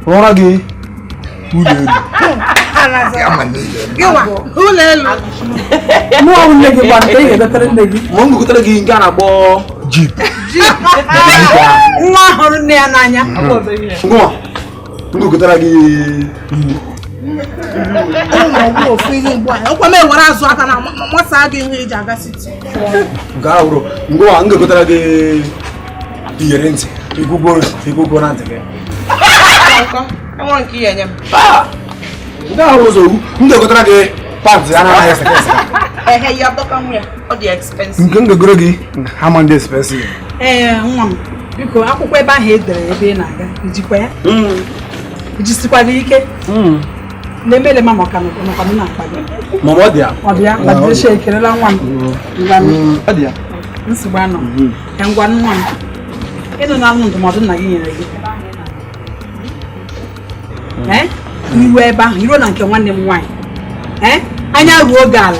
rọra gị ụlọ elu ụlọ elu mụọ nne gị gba nke ị ga-egotere nne gị ma m ga-egotere gị nke a na-akpọ jip nwa hụrụ nne ya n'anya ngwa m ga-egotere gị ọkwa m ewere azụ aka na nwasa gị ihe eji aga siti nke ahụ bụrụ ngwa m ga-egotere gị iyere ntị igwugwo na ntị gị nke ahụ ụzọ m ga-egotere gị pantị a na-anaghị eseka nke m ga-egoro gị hama ndị expensive. Nwa m biko akwụkwọ ebe ahụ edere ebe ị na-aga ijikwa ya ijisikwara ike na-emele ma maka nọkwa m na-akpa gị ma ọ dị ya ọ dị ya gbadosha ekelela nwa m ọ dị ya nsogbu anọ ya ngwa nwa m ịnụ na ndụmọdụ nna gị nyere gị iru ebe ahụ iruo na nke nwanne m nwaanyị anya ruo oge ala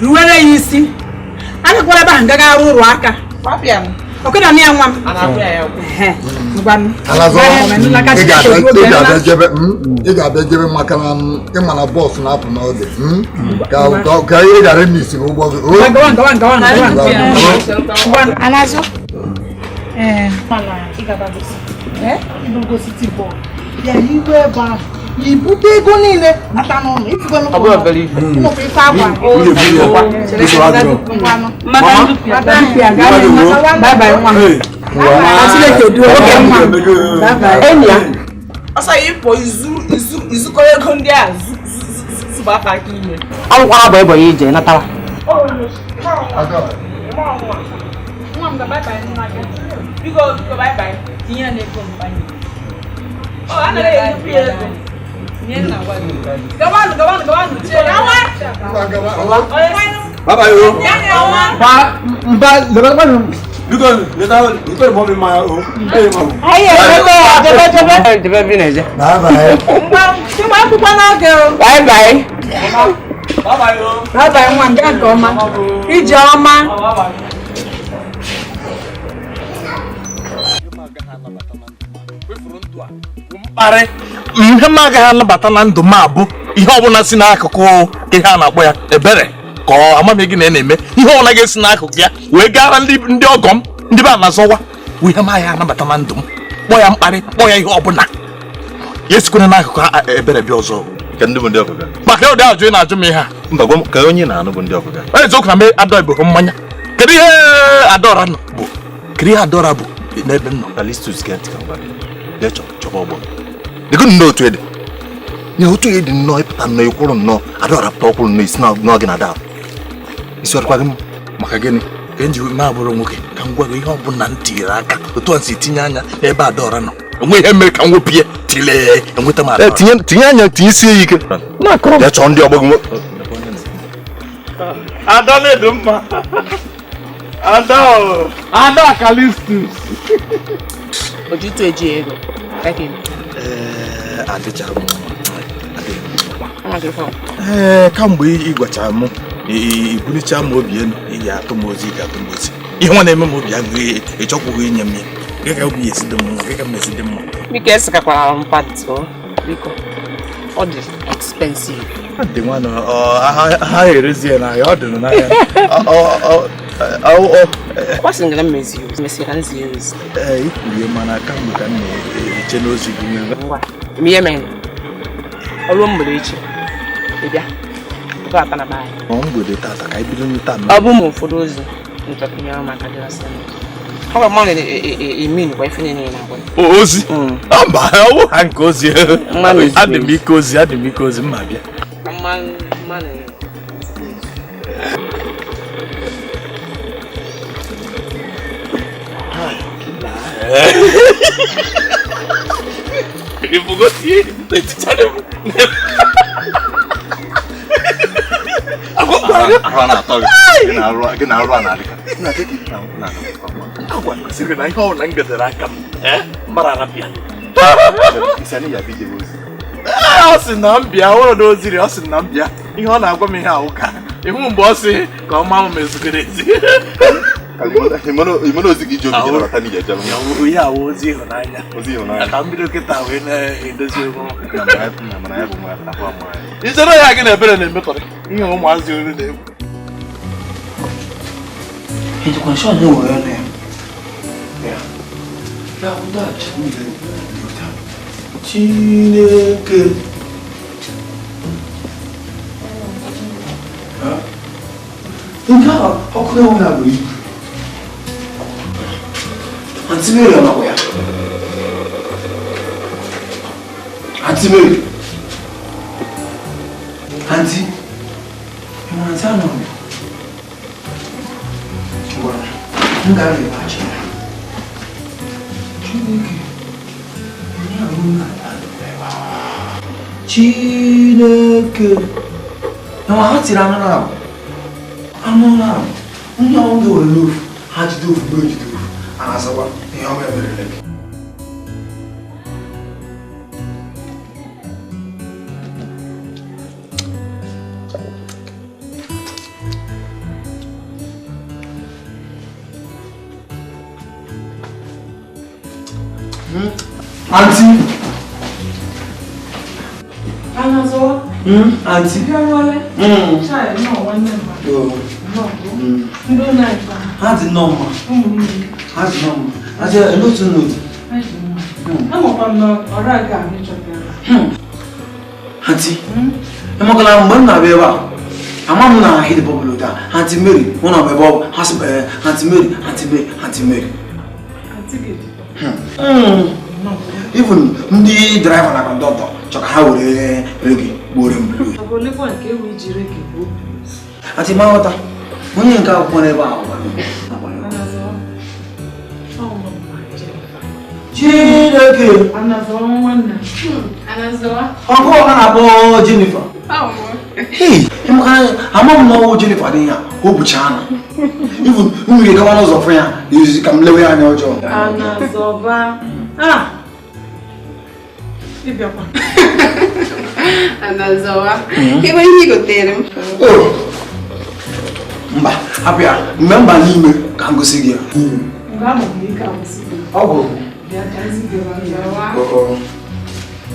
ruwere ya isi agakwara ebe ahụ gaga arụ ụrụ aka Okay, I'm here, one. You got the Jebbe Macalam, Imana boss, and up and all this. Go, carry that in this. Go on. And as you go city boy. Yeah, you were back. You put a gun in it. I don't know if you're going to believe me. ihe m agaghị anabata na ndụ m abụ ihe ọbụla si n'akụkụ ihe a na-akpọ ya ebere ka ọ amaghị gị na-eme ihe ọbụla ga-esi n'akụkụ ya wee gara ndị ọgọ m ndị be a na-azọwa ihe m agaghị anabata na ndụ m kpọ ya mkparị kpọ ya ihe ọbụla ya esikwere n'akụkụ ebere bịa ọzọ maka ụdị ajụ ị na-ajụ m ihe a ka onye na-anụ bụ ndị ọgụga eziokwu na m ada bụ mmanya kedu ihe Adaora nọ bụ kedu ihe Adaora bụ n'ebe m nọ dịgo nnọọ otu ede nye otu ede nnọọ ịpụta nnọọ ikwụrụ nnọọ Adaora pụta ọkwụrụ nnọọ isi n'oge na ada isi ọdịkwa gị maka gịnị ka nji na-abụrụ nwoke ka m gwa gị ihe ọbụla m tinyere aka otu a si tinye anya n'ebe Adaora nọ enwe ihe mere ka m wepụ tile enweta m Adaora tinye anya tinye isi ya ike ya chọọ ndị ọgbọ gị Ada na-edu mma Ada Kalistus ojutu eji ego kamgbe ị gwachara m iburicha m obi elu iyi atụ m ozi ga-atụ m ozi ihe nwa na-eme m obi agụghị ịchọkwughị inye m ya gịga obi esi dị mma gịga m esi dị mma biko esikakwara m pantị biko ọ dị expensive dị nwanụ ha erezie n'ahịa ọ dịrị n'ahịa ọ sị ngara mmezi ka nzi ozi ikwurie mana kamgbe ka m na-eche n'ozi gị ngwa ihe mere ọrụ mgbede echi ịbịa ebe ata na baanyị mgbede tata ka anyị bido nta ọ bụ m ụfọdụ ozi nchọpụnyere maka dịrasị ọ bụ mmanụ emin kwa ife niile na-agwa ozi mba ọ bụ ha nke ozi adị m ike ozi mma bịa ọ sị na m bịa ụlọ n'oziri ọ sị na m bịa ihe ọ na-agwa m ihe ahụ ka ịhụ mgbe ọ sị ka ọ maa m mezugoro ezi ozi gị iji obi jere bata n'ihe ejere ihe ahụ ozi ịhụnanya ka m bido kịta wee na-edozi ego ijere ya gị na ebere na-emetọrị ihe ụmụazị olu na-egwu Chineke nke a ọkụ ewu na bụ ibu Aunty Mary ọnọkwa ya Aunty Mary Aunty ịma Aunty anọ m gara ebe achị Chineke Chineke na ha tiri anụ na ndị ọnwụ ga-were ofu ha jide ofu bụ ejide ofu a na-asakwa ihe ọma emerele gị Auntie. Auntie. Child, no, one member. No, How's the number? How's the number? I said, no to note. I'm up on the Oraga. Auntie, I'm not going to be able. I'm not hit the bubble with that. Auntie Mary, one of my Bob, husband, Auntie Mary. Even the driver and conductor, check how they reggae, boring blue. Auntie Mawata, when you go whenever I want. Jennifer. Hey, I'm not Jennifer. Hope China. Even when we go on as a friend, you come live on your job. Mba, happy. Remember me, can go see you.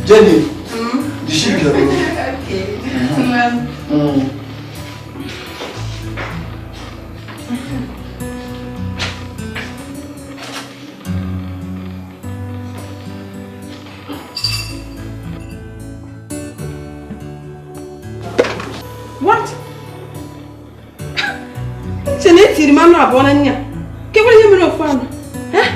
Jenny, the sheep. What? Jeanette, you remember about one year. Can you hear me no fun? Huh?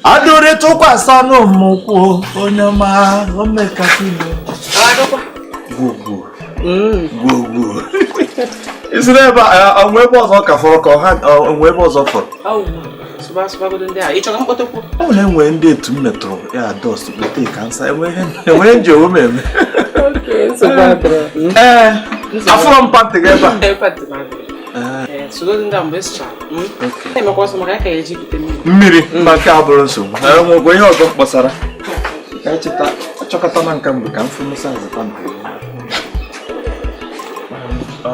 Adore to kwasa no moko onyama o meka kilo. Go. Isn't ba onwebo zo ka foro ko ha onwebo zo foro. Suba go ndea. Icho ka mpoto ko. O le nwe ndi etu metro ya dust be take cancer enwe nje o meme. Okay, suba bro. Afro mpante ga ba. So go ndea mbesha. Okay. Me ko so maka ka eji kute mmiri maka abụrụ nsogbu. Enwe ihe ọzọ kpọsara. Ka cheta achọkọta na nka mgbe ka mfu musa zata mpe.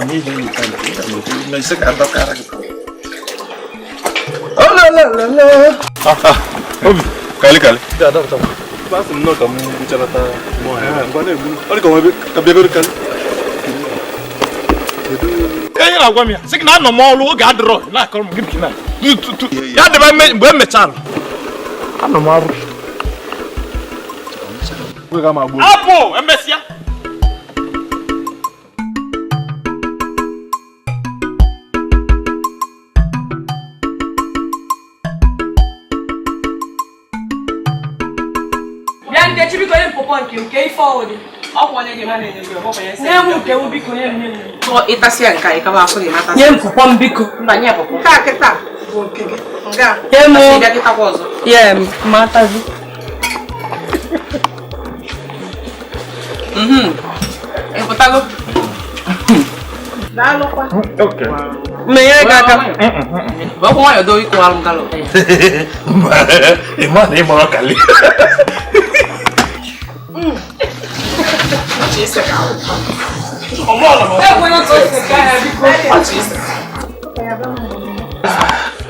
Ni ni kana na ise ka ndo kara ki. Oh la. Obi, kali. Da. Pas no kamu bicara ta mo ha. Ngwane gulu. Ori ko mabe ka be go kali. Kaya na gwa mi. Sik na no mo lu ga adro. Na ko mo gibki na. Tu. Ya de ba me mechal. Ano maru. We ga ma gbo. Apo, embesia. Okay, forward. Aku wanya gimana ni? Nyamu ke ubiko nyamu. So itasia nkai kama aku ni mata. Nyamu kwa mbiko. Mbanya popo. Kita. Okay. Nga. Nyamu. Sida kita kozo. Mata zi. Potago. Dalo kwa. Okay. Meya kaka. Bako wa yodo iko alungalo. Imani mo kali. Isso é calma. É bueno todo esse cara ficou patista.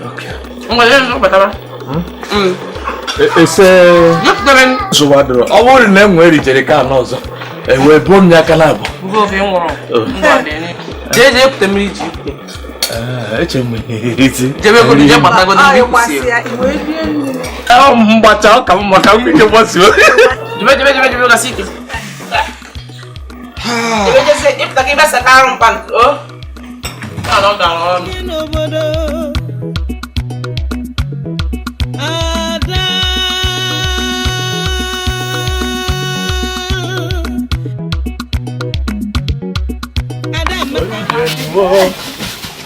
Ok. Não vai tá. Esse Zuwadro. Awol na nwere jerika n'ọzọ. Ewe bom nya kana abo. Go fe nworo. Jeje putemiri ji. Echemu iti. Jebe ko je patago na bikusi. Mbacha ka maka ngike bosi. Jebe ka siki. Jebe se if taki ba sakaron pan. Oh. No.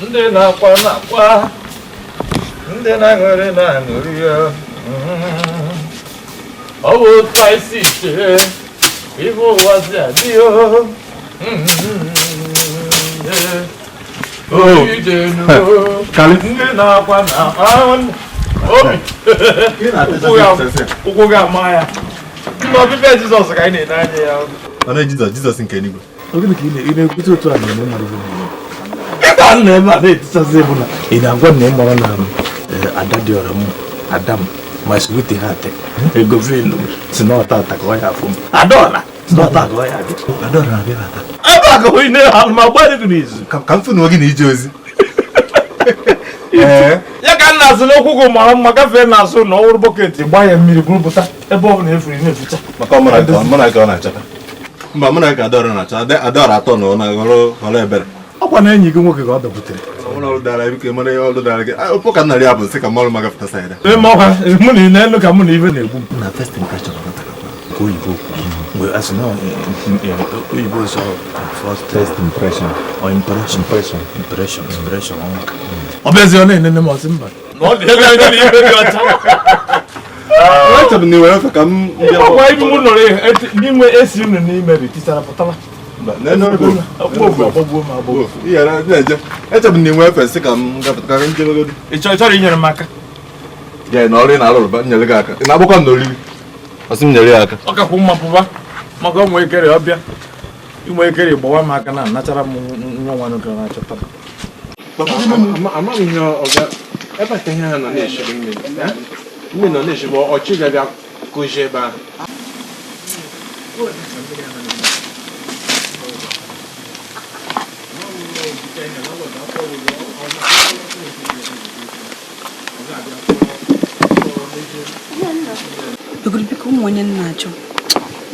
Ndị na-akwa ndị na-aṅụrị na-aṅụrị ya ọ bụ otu anyị si chee ibe ụwa si adị ije nuo Kali na-akwa na obi. Ụkwụ ga-ama ya. Ndị ọbịbịa Jizọs ka anyị na-enye ya. Ọ na-Jizọs nke eluigwe. Ogene ka ị na-ekwute otu a na-eme mmadụ ebe a na-eme a na-etisazi bụ na ị na-agwa na ị mara na ada dị ọra m Adam ma switi ha te ego velu si na ọta ata ka ọ ya afụ m Adaọra si na ọta ka ọ ya adị Adaọra na-abịa ata ebe a ka onye na-ha ma gba ego n'izu ka m fụ na oge na ije ozi ya ka nna asị n'okwu gị mara mma gafee na-asụ na ọwụrụ bọket gba ya mmiri gwurupụta ebe ọ bụla efuru na-eficha maka mụ na ka ọ na-achọta mba mụ na ka Adaọra na-achọ Adaọra atọ na ọ na-aghọrọ ebere ọkwa na enyi gị nwoke ka ọ dọbutere ọrụ dara biko mara ihe ọrụ dara gị ụpụ ka nna ya bụ nsị ka mmadụ ma gafeta sa ya mụ na ị na-elu ka mụ na ife na-egbu na first impression nke oyibo mgbe asị na oyibo sọ first impression or impression ọ bịazi ọ na-enene m ọsị mba echebụ na iwere ofe ka m ọkwa ibi mụ nọrọ n'ime esi unu n'ime retichara pụtara echebụ na inwe efe nsị ka m gafeta ka njebegodi ị chọrọ inyere m aka ya na ọrụ ị na-alụrụ nyere gị aka ị na-agbakwa m n'oriri ọsị m nyere ya aka ọ kakwu mma pụba maka ụmụ ekere ọbịa ụmụ ekere gbawa m aka na nachara m nwa nwa nwoke na-achọtara amaghị ihe ọga ebe ka ihe ha nọ na-eshiri mmiri nọ na-eshiri ọchị ga-abịa kụzie ebe ahụ Biko ụmụ onye nna-achọ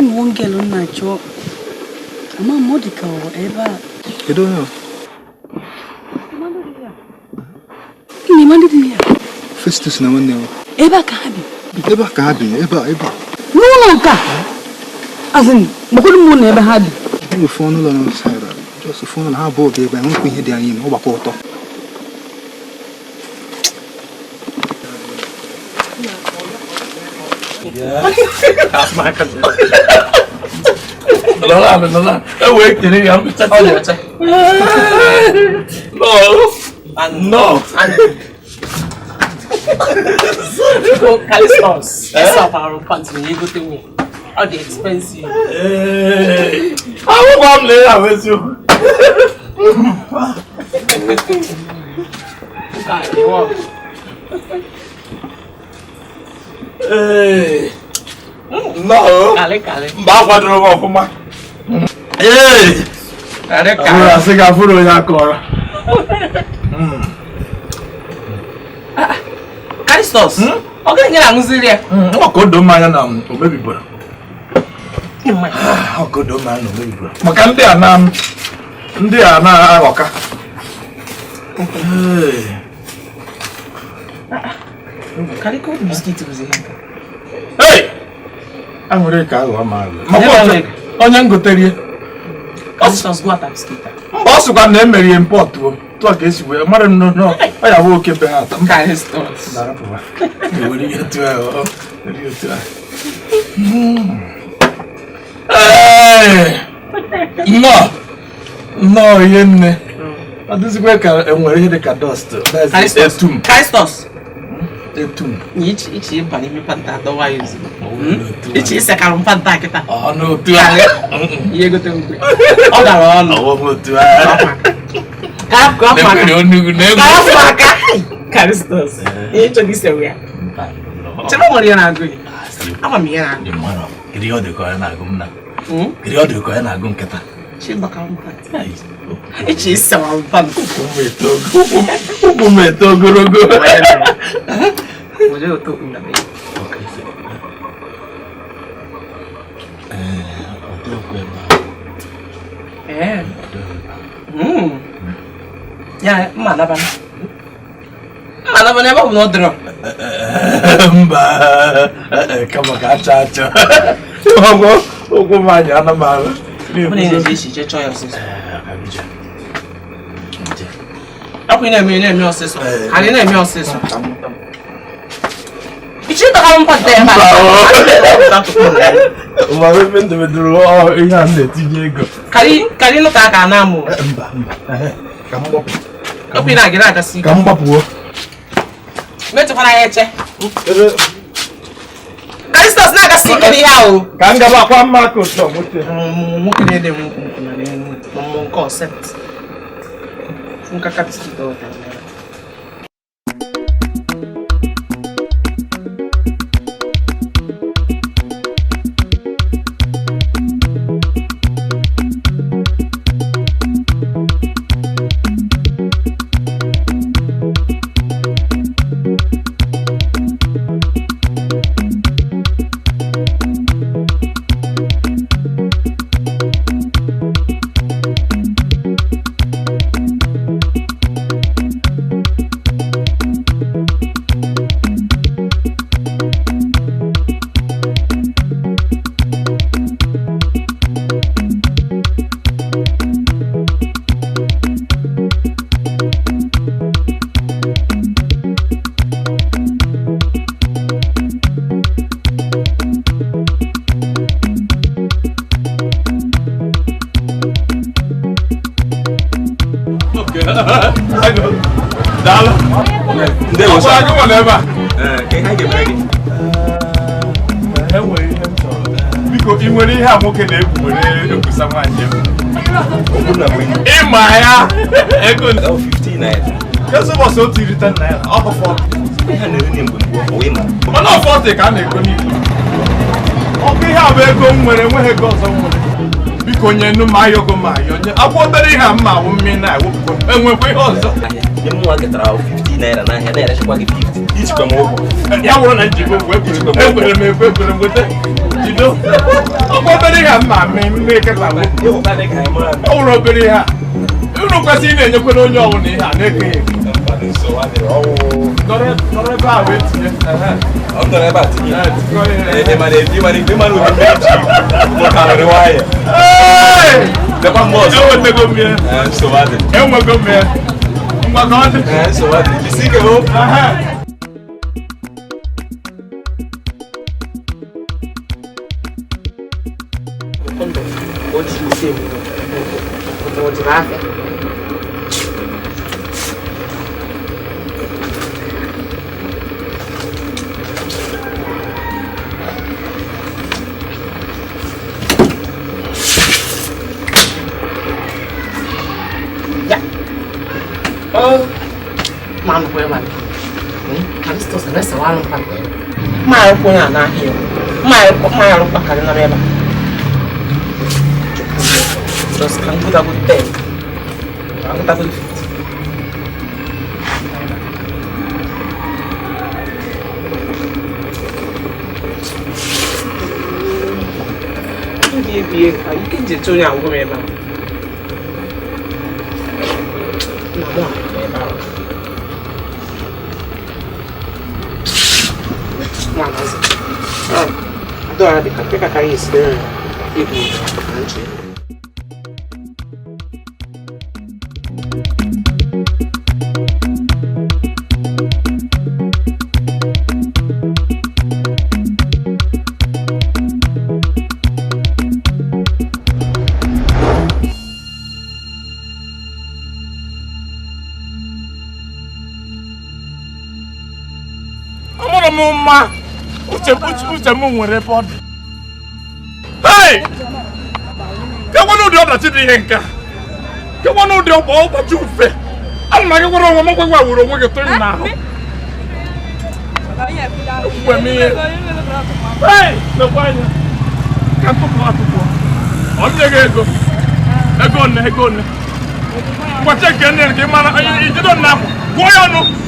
ụmụ ngelu nna-achọ ama m ọ dị ka ebe a kedu onye gịnị ma ndị dị ya Festus na nwanne ya ebe a ka ha bi ebe a ka ha bi ebe a n'ụlọ nke a azịn gbakwado m na ebe ha bi enwe fọ n'ụlọ na saịra jọs fọ na ha abụọ bụ ebe a nwekwa ihe dị anyị ime ọ gbakwa ụtọ Ewe kere ya mpecha no Calistus our pants when you go to me all the expensive I won't play that with you no mba kwadoro m ọfụma asị gị afụrụ onye akọrọ Calistus ọ gịnị nyere aṅụziri ya ọkọdo mmanya na omebibara ọkọdo mmanya na omebibara maka ndị a na-aghọka aṅụrị ka aghọ ma onye ngotere ọ sịkwa na emere ya mpọtụ tụọ ka esi wee mara nnọọ ọ ya bụ oke be ha ata were ihe tụọ nnọọ ihe nne ọ dịzikwa ka enwere ihe dị ka dọst etum etum ichi ịba n'ime panta dọwa ya ozugbo ichi ịsekara mpanta kịta n'otu ihe gote mgbe ọ gara ọnụ aka Calistus ihe chọrọ isewe ya chere nwere ihe na-agụ ya ama m ihe na-agụ Kiri ọ dịka ọ na-agụ m na kiri ọ dịka ọ na-agụ nkịta ichi ịsewa mpanta ụkwụ m eto ogologo Oje oto undabe. Ya, mana ban? Mana ban ya ba no dro. Mba, kama ka chacha. Ogo manya na mara. Mune ne shi je choyo sis. Aku ina me oseso. Ali na me oseso. Ichi to ka mpa te ma. Ma we pende me duro ihe a na-etinye ego. Kali no ka na mu. Mba. Ka Open na gira kasi. Ka mgbapụo. Metu fana ya eche. Kristos na kasi kiri ya o. Ka ngaba akwa mma ka otu moto. Nwoke na-ede m concept. Nka kapisi to. Biko ị nwere ihe a nwoke na-egwu were ekwusa nwaanyị ịma ya ego 15 naira. kesụbọsị otu iri 10 naira ọkụfọ mana ọfọtị ka a na-ego n'ikwu ọkụ ihe a bụ ego m nwere enweghị ego ọzọ nwere biko nye nnu ma ayọgo ma ayọ nye akwụ obere ihe a mma awụ mmiri na-ewepụkwa enwekwa ihe ọzọ Nwa getara 50 naira n'ahịa na-erechekwa gị 50 ijikwa m ụgwọ ya wụrụ na njigo ekwere m ekwe ekwere m weta jido ọkwa obere ihe a mma mme keta ọ wụrụ obere ihe a unu kwesịrị ị na-enyekwere onye ọbụla ihe a na-ekeghị nọrọ ebe a wee tinye ọ nọrọ ebe a tinye mana ebi mana igbe mana obi mmiri ji ụkarịrị nwayọ dekwa mgbe ọzọ enwetego m ya enwego m ya ngwa ka ọ dị nsogbu adịrị isi ike bụ Mano, foi mano. Kristos na essa lá no papel. Mas eu ponho na rio. Mas eu para cara na meba. Just can go da gute. Aku tak boleh. Dia aí que dia tu yang aku meba. Nama meba. Mana sih? Adora de café com a carícia. E com mma uche m nwere ebe ọ dị. Hey! Kekwana ụdị ọdachi dị ihe nka. Kekwana ụdị ọgbachi ufe. Ana m agagwara onwe m gwagwa wuru onwe gị tụrụ n'ahụ. Mgbe m ihe. Hey! Lekwa anya. Ka ntụpụ atụpụ. Ọ nye gị ego. Ego one. Ngwachi nke nne gị mara ijido nna ahụ. Gụọ ya ọnụ.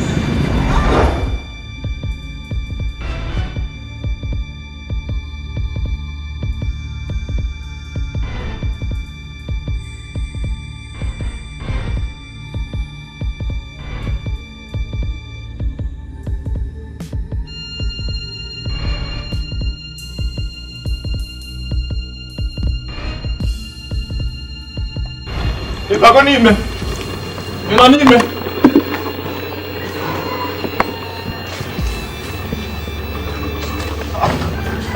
Ibago n'ime. Ị nọ n'ime.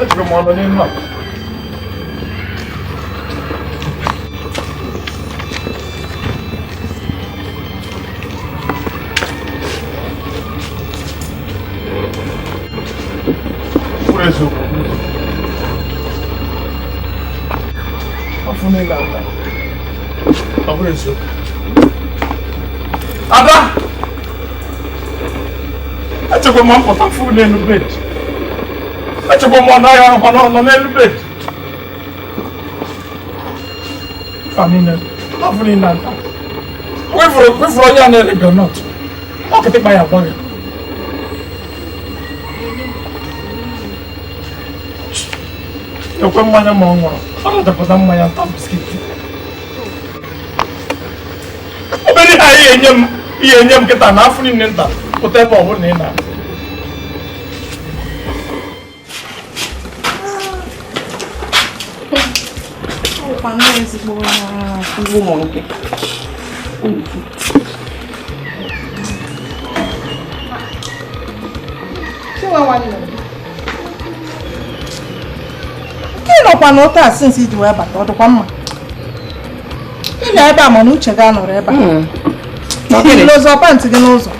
Ejiri m ọnụ n'ime a. Ada! Echekwa m mpụta fụ n'elu bed. Echekwa m ọnaghị ahụ nọ n'elu bed. Afọ niile ata. Wefuru onye a na-ere granọt. Ọ kịtịkpa ya gwa gị. Ekwe mmanya ma ọ ṅụrụ. Ọ na-adapụta mmanya nta biskiti. Obere ihe enye m kịta na afọ niile nta pụta ebe ọ bụla ị na-abịa. Ị nọkwa n'ụta a since iji wee bata ọ dịkwa mma. Ị na ebe a mana uche gị anọrọ ebe a. Ị lụzọ pantị gị n'ụzọ.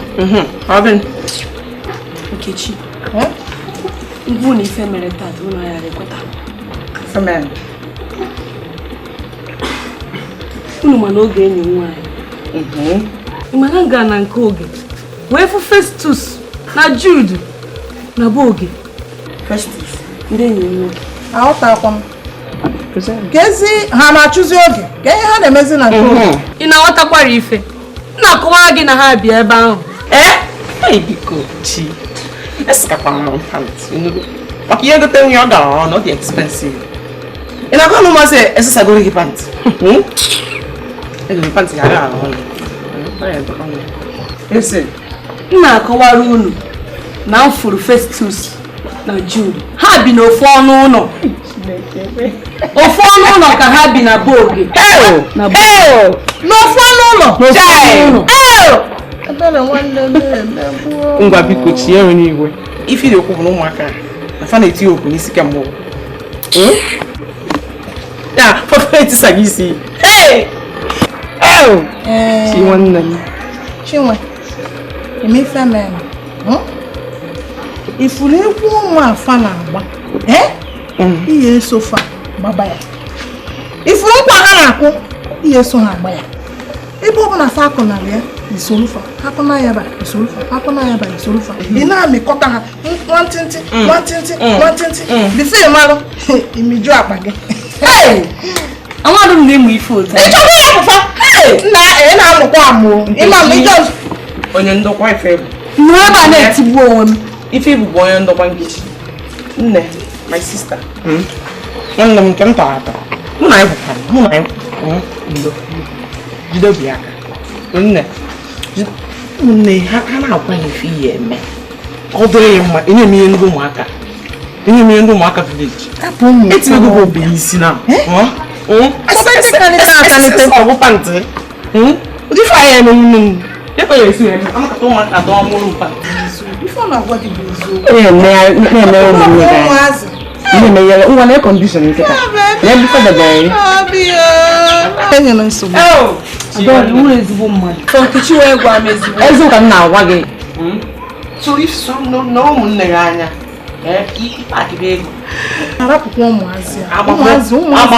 Nkechi, ngwu na ife mere taa ụlọ ya rekweta. Unu ma n'oge enyi nwaanyị. Ịmana gaa na nke oge wee fụ Festus na Jude na bụ oge. Festus ndị enyi nwoke. Aghọtakwa m. Kezi ha na-achụzi oge ka ihe ha na-emezi na nke oge. Ị na-aghọtakwara ife. M na-akọwara gị na ha bịa ebe ahụ. Biko chi. Esikakwa m pants. Maka ihe gote nwunye ọ gara ọnụ, ọ dị expensive. Ị na-agwa m masị esesagoro gị pants. Ego gị pants gara ahụ ọnụ. M na-akọwara unu na m fụrụ Festus na Jude. Ha bi n'ofu ọnụ ụlọ. Ofu ọnụ ụlọ ka ha bi na Boge. N'ofu ọnụ ụlọ. Ngwa biko chi ya onye igwe. Ife dị okwu bụ na ụmụaka na fa na-eti okwu n'isi ka mbụ. Ya, pọfọ etisa gị isi. Chi nwanne m. Chinwe, emefe mere. Ifuru egwu ụmụ afa na-agba. Ihe esofa gbaba ya. Ifuru nkwa ha na-akwụ, ihe eso ha agba ya. Ebe ọ bụ na fa akụnarị ya, isolufa. Akụna ya ba, isolufa. Akụna ya ba, isolufa. Ị na-amịkọta ha nwantịntị. Bife marụ, imiju akpa gị. Amadụ m na-emu ife otu. Ịchọkwa ya pụfa. Ị na-amụkwa amụ. Ịma m ijọ onye ndokwa ife bụ. Nụ ebe a na-etigbu onwe m. Ife bụ onye ndokwa Nkechi. Nne, my sister. Nwanne m nke m tara ata. Mụ na anyị bụkwa. Ndo. Jide obi aka. Nne, ha na-agwa ya ife ihe eme. Ọ dịrị ya mma, enye m ihe ndị ụmụaka. Enye m ihe ndị ụmụaka village. Etinyego bụ obi isi na. Ọbụ pantị. Ụdị ife anyị eme nwunye m. Ebe ya esi eme, amakata ụmụaka atọ ọmụrụ mpa. Ife ọ na-agwa gị bụ eziokwu. Na-eme ụmụ na-eme ya ngwa na kọndishọn nkịta. Ya bụ fadabere. Enye na nsogbu. Adọrọ uru ezigbo mmadụ. Nkechi wee gwa m ezigbo. Eziokwu ka m na-agwa gị. So if so na ụmụnne gị anya. Ịkpakị bụ ego. Arapụkwa ụmụazị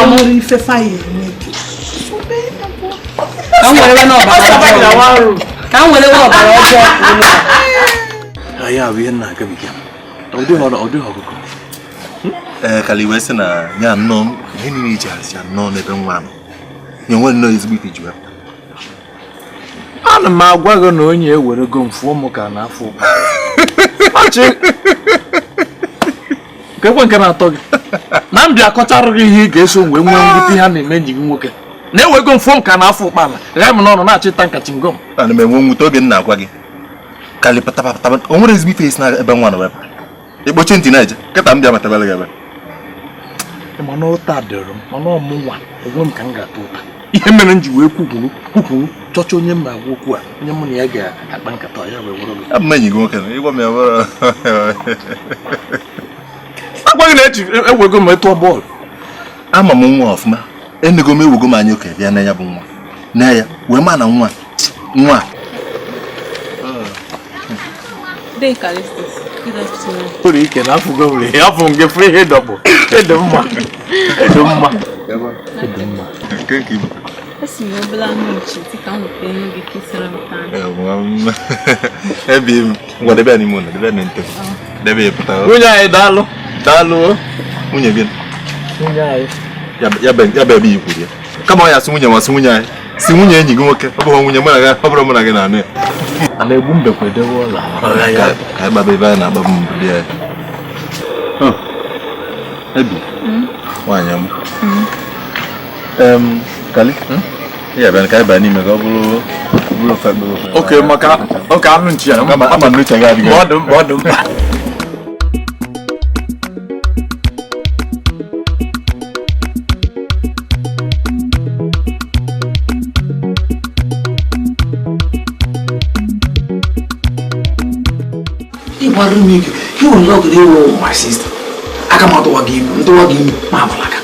nwere ife faya eme. Ka m were ọbara ọjọọ. Anyị abụ ihe nna agabiga. Ọ dịghị ọgụgụ. Kali wee sị na ya nnọọ ihe niile iji hazi ya nnọọ n'ebe nwa nọ. Nye nwe nnọọ ezigbo ike iji wepụ. Ana m agwa gị na onye ewerego mfu ụmụ ka n'afọ ụba. Nke na-atọ gị. Na m bịa kọcharụ gị ihe ị ga-eso wee nwee mwute ha na-eme enyi gị nwoke. Na-ewego mfu m ka n'afọ ụkpala. Gha m n'ọnụ na-achịta nka chingom. Ana m enwe mwute oge m na-agwa gị. Kali patapatapa o nwere ezigbo ike isi na ebe nwa nọ wepụ. Ikpochi ntị na-eje kịta m bịa matabala gị ebe. Mana ụta dịrị m mana ọmụnwa onwe m ka m ga-ata ụta. Ihe mere m ji wee kwukwuru chọcha onye m na-agwa okwu a onye mụ na ya ga-akpa nkata ya wee were gị. Abụ m enyi gị nwoke na ịgwa m ya were. Agwa gị na-eji ewego m ịtụọ bọọlụ. Ama m nwa ọfụma enego m ewego m anya oke bịa na ya bụ nwa na ya wee ma na nwa Dey Callistus. Good afternoon. Put it in Africa. You have to free head up. Head of ma. Thank you. Esi mo bela no chi ti kan pe no ge kisara mtan. Ebi ngwa debe ani mona, debe mente. Debe puta. Unya dalo. Dalo. Munye bien. Unya ya bebi ikuri. Kama ya simunye masunya. Simunye enyi gị nwoke. Ọ bụ nwunye mara ga, ọ bụrụ mara gị na anụ. Ana egbu mbekwe dewe ọla. Ka ba bebe na ba mbu dia. Ebi. Wanya m. Kali. Ya ben ka ba ni me go bulu fa bulu. Okay, maka anu nchi ya. Ama nnu cha ga diga. Bodum. He will not do my sister. I come out of him, Mamalaka.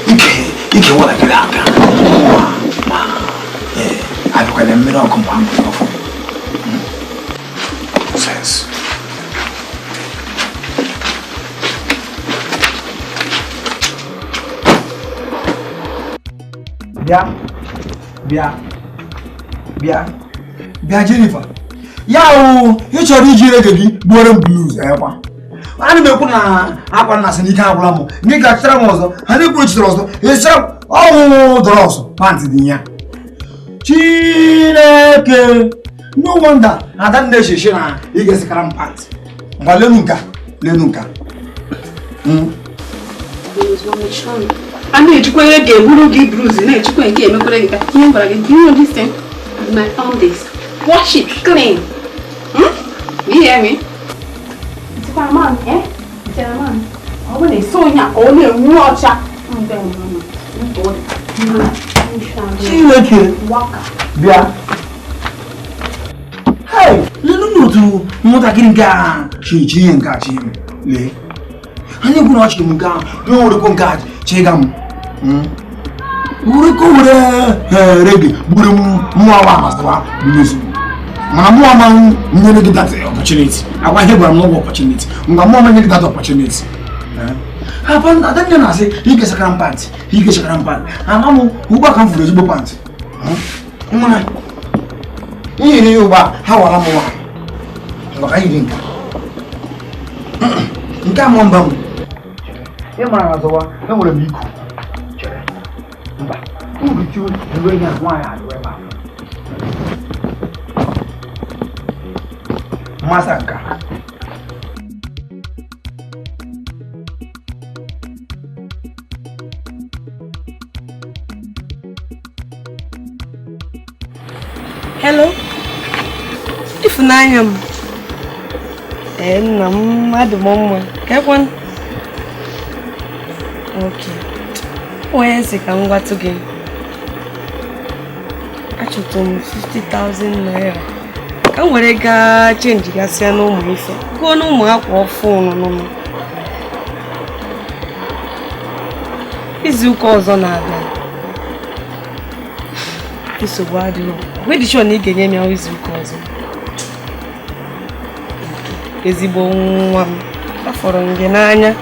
You can want to get out. I look at them, I don't come sense. Bia Jennifer. Yao, you should read it again, blues, ana m ekwu na akwa na asị n'ike agwụla m ndị ga-achịtara m ọzọ ha na-ekwuchitara ọzọ ịchịtara ọnwụnwụ dọrọ ọsọ pantị dị ya Chineke no wonder ada na-echeche na ị ga-esikara m pantị ngwa lenu nka a na-ejikwa ihe ga-eburu gị bruzi na-ejikwa nke emekwere gị ka ihe gwara gị do you know this thing? I found this. Wash it clean. You hear me? Man, eh? Man. I want to so ya only watch. Waka. Bia. Hey, lenu tu mota kinga chichi nka chi le. Ani kuna chi munga, no uri konga chegam. Uri ko ure regi buru muawa masawa binusu. Mana mo ama nyene get that opportunity. I want him no opportunity. Nga mo ama nyene that opportunity. Happen adanya na say he get second pant. He get second pant. Ama mo uba kan fulo zubo pant. Ngona. Ni uba hawala mo wa. Nga kai dinka. Nka mo mbam. E mara na zowa, na wole biku. Chere. Mba. Ubi chu duwe nya kwa ya duwe ba. Masaka. Hello. Ifunanya m. Nna m adụmọmma. Kekwan. Okay. Onye si ka m gwatụ gị. Achọtụ m 50,000 naira. Ka m were gaa chenji gasịa n'ụmụ ife. Gụọ n'ụmụ akwa ọfụ nụnụ. Izu ụka ọzọ na-abịa. Nsogbu adịghị. Wedi sure na ị ga-enye m ya izu ụka ọzọ. Ezigbo nwa m. Afọrọ m gị n'anya.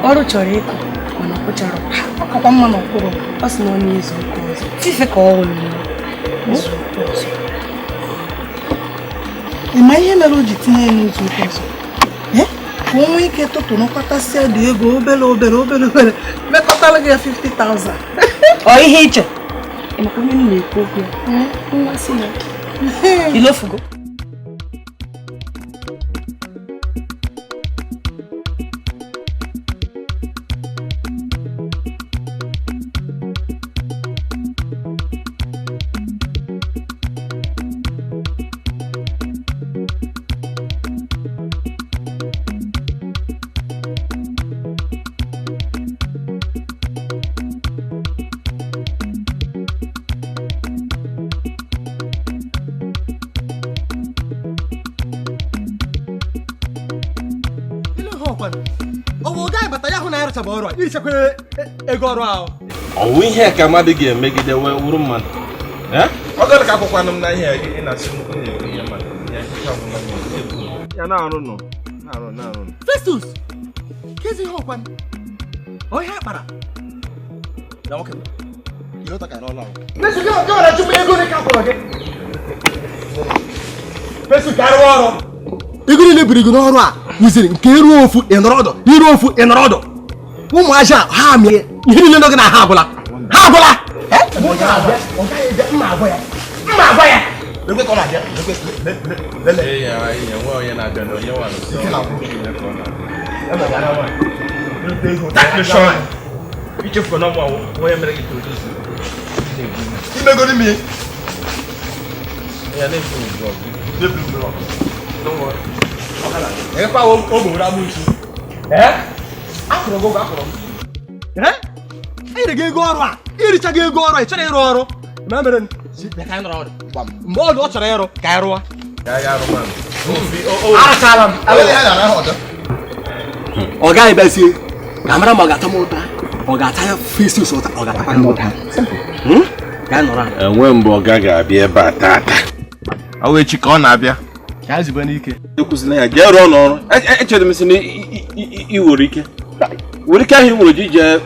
Ọrụ chọrọ ịkụ mana ọ chọrọ akakwa mma n'okpuru ọ sị na ọ n'izu ụka ọzọ fife ka ọ nwụrụ n'izu ụka ọzọ. Ị ma ihe mere o ji tinye ya n'izu ụka ọzọ? Ka o nwee ike tụtụ n'ọkwatasịa dị ego obere mekọtara gị ya 50,000. Ọ ihe ịchọ maka onye m na-ekwu okwu ya mmasị ya ilofugo. Oh, guy, but I have an answer about it. It's a ego. ọwụ ihe ka mmadụ ga-emegide wee wuru mmadụ ọ gara ka akwụkwanụ m na ihe ị na-asị m na-ekwu ihe mmadụ ya na-arụ nọ na-arụ Festus kezi ihe ọkwan onye kpara na nwoke ihe ọta ka n'ọla ahụ Festus gawara chụpụ ego dị ka kwụrụ gị Festus ka arụwa ọrụ ego niile biri gị n'ọrụ a wụziri nke iru ofu ịnọrọdụ iru ofu ịnọrọdụ ụmụ aja ha mịa ihe niile nọ gị na ha agwụla mma agwa ya lekwe ka ọ na-abịa nwe onye na-abịa na onye nwa ichefu na ọmụ onye mere gị produce imego n'ime ya na-efu blọg ekwa ogo were amụ isi akụrụ gị akụrụ m enyere gị ego ọrụ a iricha gị ego ọrụ a ị chọrọ ịrụ ọrụ ma mere mgbe ọ chọrọ ịrụ ka anyị rụwa arụchala m ọ gaghị bịazie ka mara ma ọ ga-ata m ụta ọ ga-ata ya Festus ụta ọ ga-atakwa m ụta enwe mgbe ọga ga-abịa ebe a tata ọ echi ka ọ na-abịa ka zibe n'ike ekwuzila ya jee rụọ n'ọrụ echere m sị na ị nwere ike ahụ ị nwere ji jee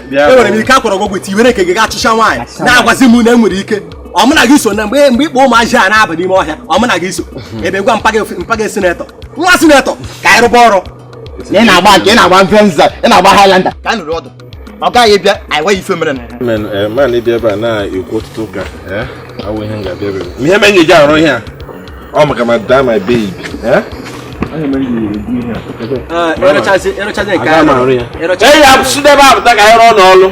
bịa enwere m ike akwọrọ ọgwụgwụ iti were nke gị ga-achịcha nwaanyị na-agwazi m na enwere ike ọ mụ na gị so na mgbe ịkpọ ụmụazị a na-aba n'ime ọhịa ọ mụ na gị so ebe gwa mpaga sinetọ nwa sinetọ ka anyị rụba ọrụ na ị na-agba nke ị na-agba mfe nza ị na-agba Highlander ka anyị nụrụ ọdụ ọ gaghị bịa anyị nweghị ife mere na man ịbịa ebe a na-ekwu ọtụtụ ụka awụ ihe m ga-abịa ebe ihe mere nyeji arụ ihe a ọ maka ma daa my baby ya sụda ebe apụta ka anyị rụọ n'ọlụ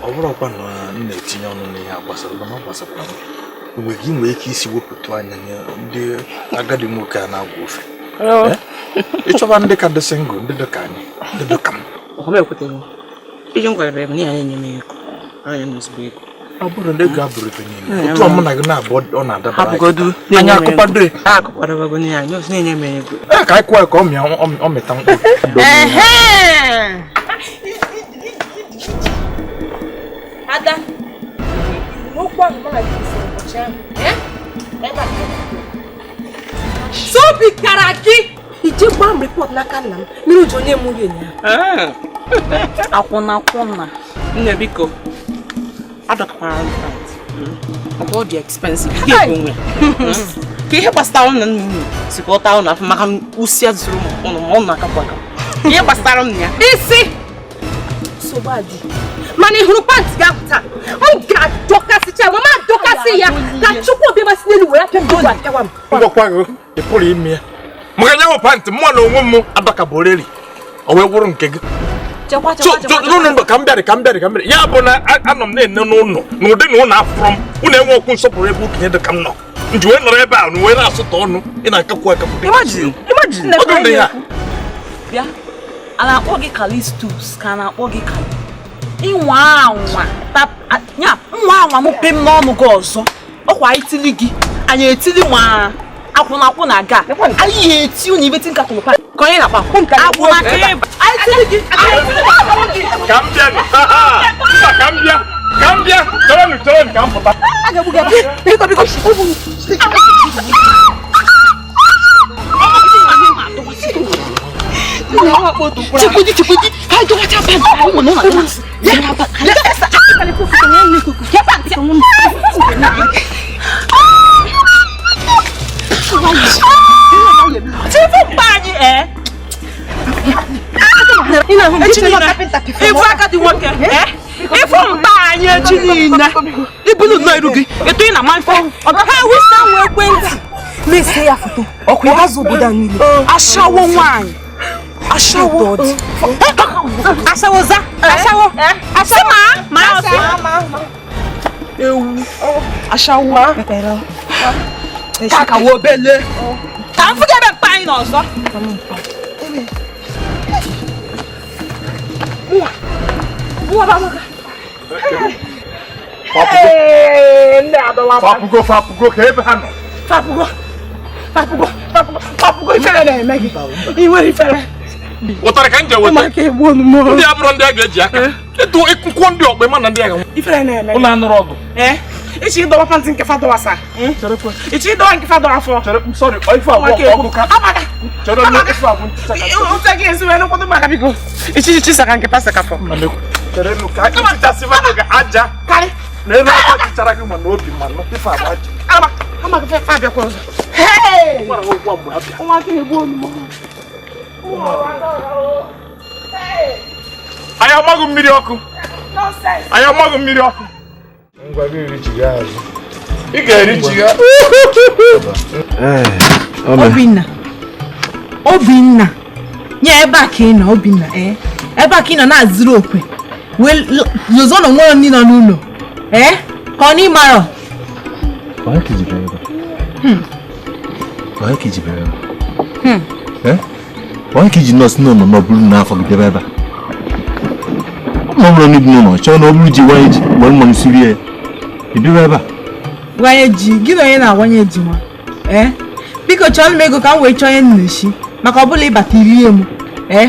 ọ bụrụkwa na m na-etinye ọnụ n'ihe gbasara mana ọ gbasara mgbe gị nwee ike isi wepụta anya nye ndị agadi nwoke a na-agwa ofe ịchọba ndị ka dị singụl ndị dị ka anyị ndị dị ka m ọ bụrụ ndị ga-abụrụ ebe niile otu ọmụ na gị na-abụ ọ na-adabara anya akụkwado ka anyị kwụọ ka ọ mịta mkpụrụ Ada, okwu ahụ mara gị isi ụbọchị ahụ. Ebe a. Sobi kara gị. Ije gba m report n'aka nna m. Mmiri ụjọ onye mụ ya nya. Akwụna. Nne biko. Adọkakwara m pant. Ọ dị expensive. Ị ga-ekwu nwe. Ka ihe gbasara m na nne m sikọta ụnụ afọ maka usi azụrụ m ụnụ ma ọ na-akapụ aka. Ihe gbasara m na ya. Isi. Sobadi. Mana ị hụrụ pant gị ahụ taa, m ga-adọkasịcha ya, mama adọkasị ya ka Chukwu obi masị n'elu were aka mgbe akawa m. Ngwakwa gị ị pụrụ ime ya maka nye m pantị mụ na onwe m adọkaboreli o wee gwụrụ nke gị n'ụlọ ka m bịarị ya bụ na anọ m na-ene n'ụlọ n'ụdị na ụlọ afụrọ m ụnụ enwe okwu nsọpụrụ ebe okenye dị ka m nọ nji wee nọrọ ebe a na wee na-asụta ọnụ ị na-akakwu akapụ bịa a na-akpọ gị Kalistus ka a na-akpọ gị Kali ịnwa anwa m pe m n'ọnụ gị ọzọ ọkwa itili gị anyị etili ma akwụna na aga anyị eti unu ibeti nka kwụrụ ka onye na-akpa akwụna ka ịba anyị tili gị ka m bịa chọrọ ka m pụta Chikudi, hai do wacha pan. Oh no, no. Aṣawo. Aṣawo za. Aṣawo. Aṣawo. Ma. Ewu. Aṣawo. Pero. Kaka wo bele. Ka n fuge be pa yin ọzọ. Fapugo ka ebe ha nọ. Fapugo ifere na-eme gị. I nwere ifere. Ụtarị ka m je weta. Ndị abụrụ ndị a ga-eji aka. Etu ịkwụkwọ ndị ọkpa ma na ndị agha. Ifere na-eme. Ụlọ anụrụ ọgụ. Ichi ịdọwa pantị nke fadọwa sa. Ichi ịdọwa nke fadọwa afọ. Sorry, ife abụọ ọgụ ka. Amaga. Chere na ife abụọ ntụsa ka. Ụta gị esi wee nkwado maka biko. Ichi saka nke pasa ka fọ. Chere nu ka ịchịchasị ma ga aja. Karị. Na elu aka chichara gị ma n'obi ma nọ ife abụọ aja. Amaga fe fa bịa kwa ọzọ. Hey! Nwara ụgwọ mgbe abịa. Nwa gị na-egbu onu m. Anyị amaghị mmiri ọkụ. Anyị amaghị mmiri ọkụ. Ngwa gị erichiga azụ. Ị ga-erichiga. Obinna nye ebe a ka ị nọ Obinna ebe a ka ị nọ na-azụrụ okwe wee zozo na nwere ndị nọ n'ụlọ ka ọ n'ịmarọ Onye ka ijibere ebe? Onye ka iji nọọsụ n'ụlọ na ọ bụrụ n'afọ gị debe ebe a? Ọ bụrụ n'ibi n'ụlọ chọọ na ọ bụrụ ji wanye ji mgbe mmanụ siri ya idebe ebe a? Wanye ji gị na onye na-awanye ji nwa biko chọọ m ego ka m wee chọọ ihe nneshi maka ọ bụla ịbata irie m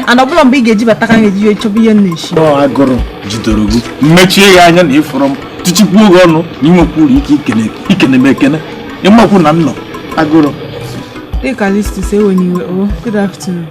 ana ọbụla mgbe ị ga-eji bata ka m ga-eji chọba ihe nneshi agụrụ jidoro gị mmechie ya anya na ịfụrụ m tichikwu oge ọnụ na inwekwuru ike ikene m ekene ịmakwu na m nọ agụrụ dịka listis ewenye iwe good afternoon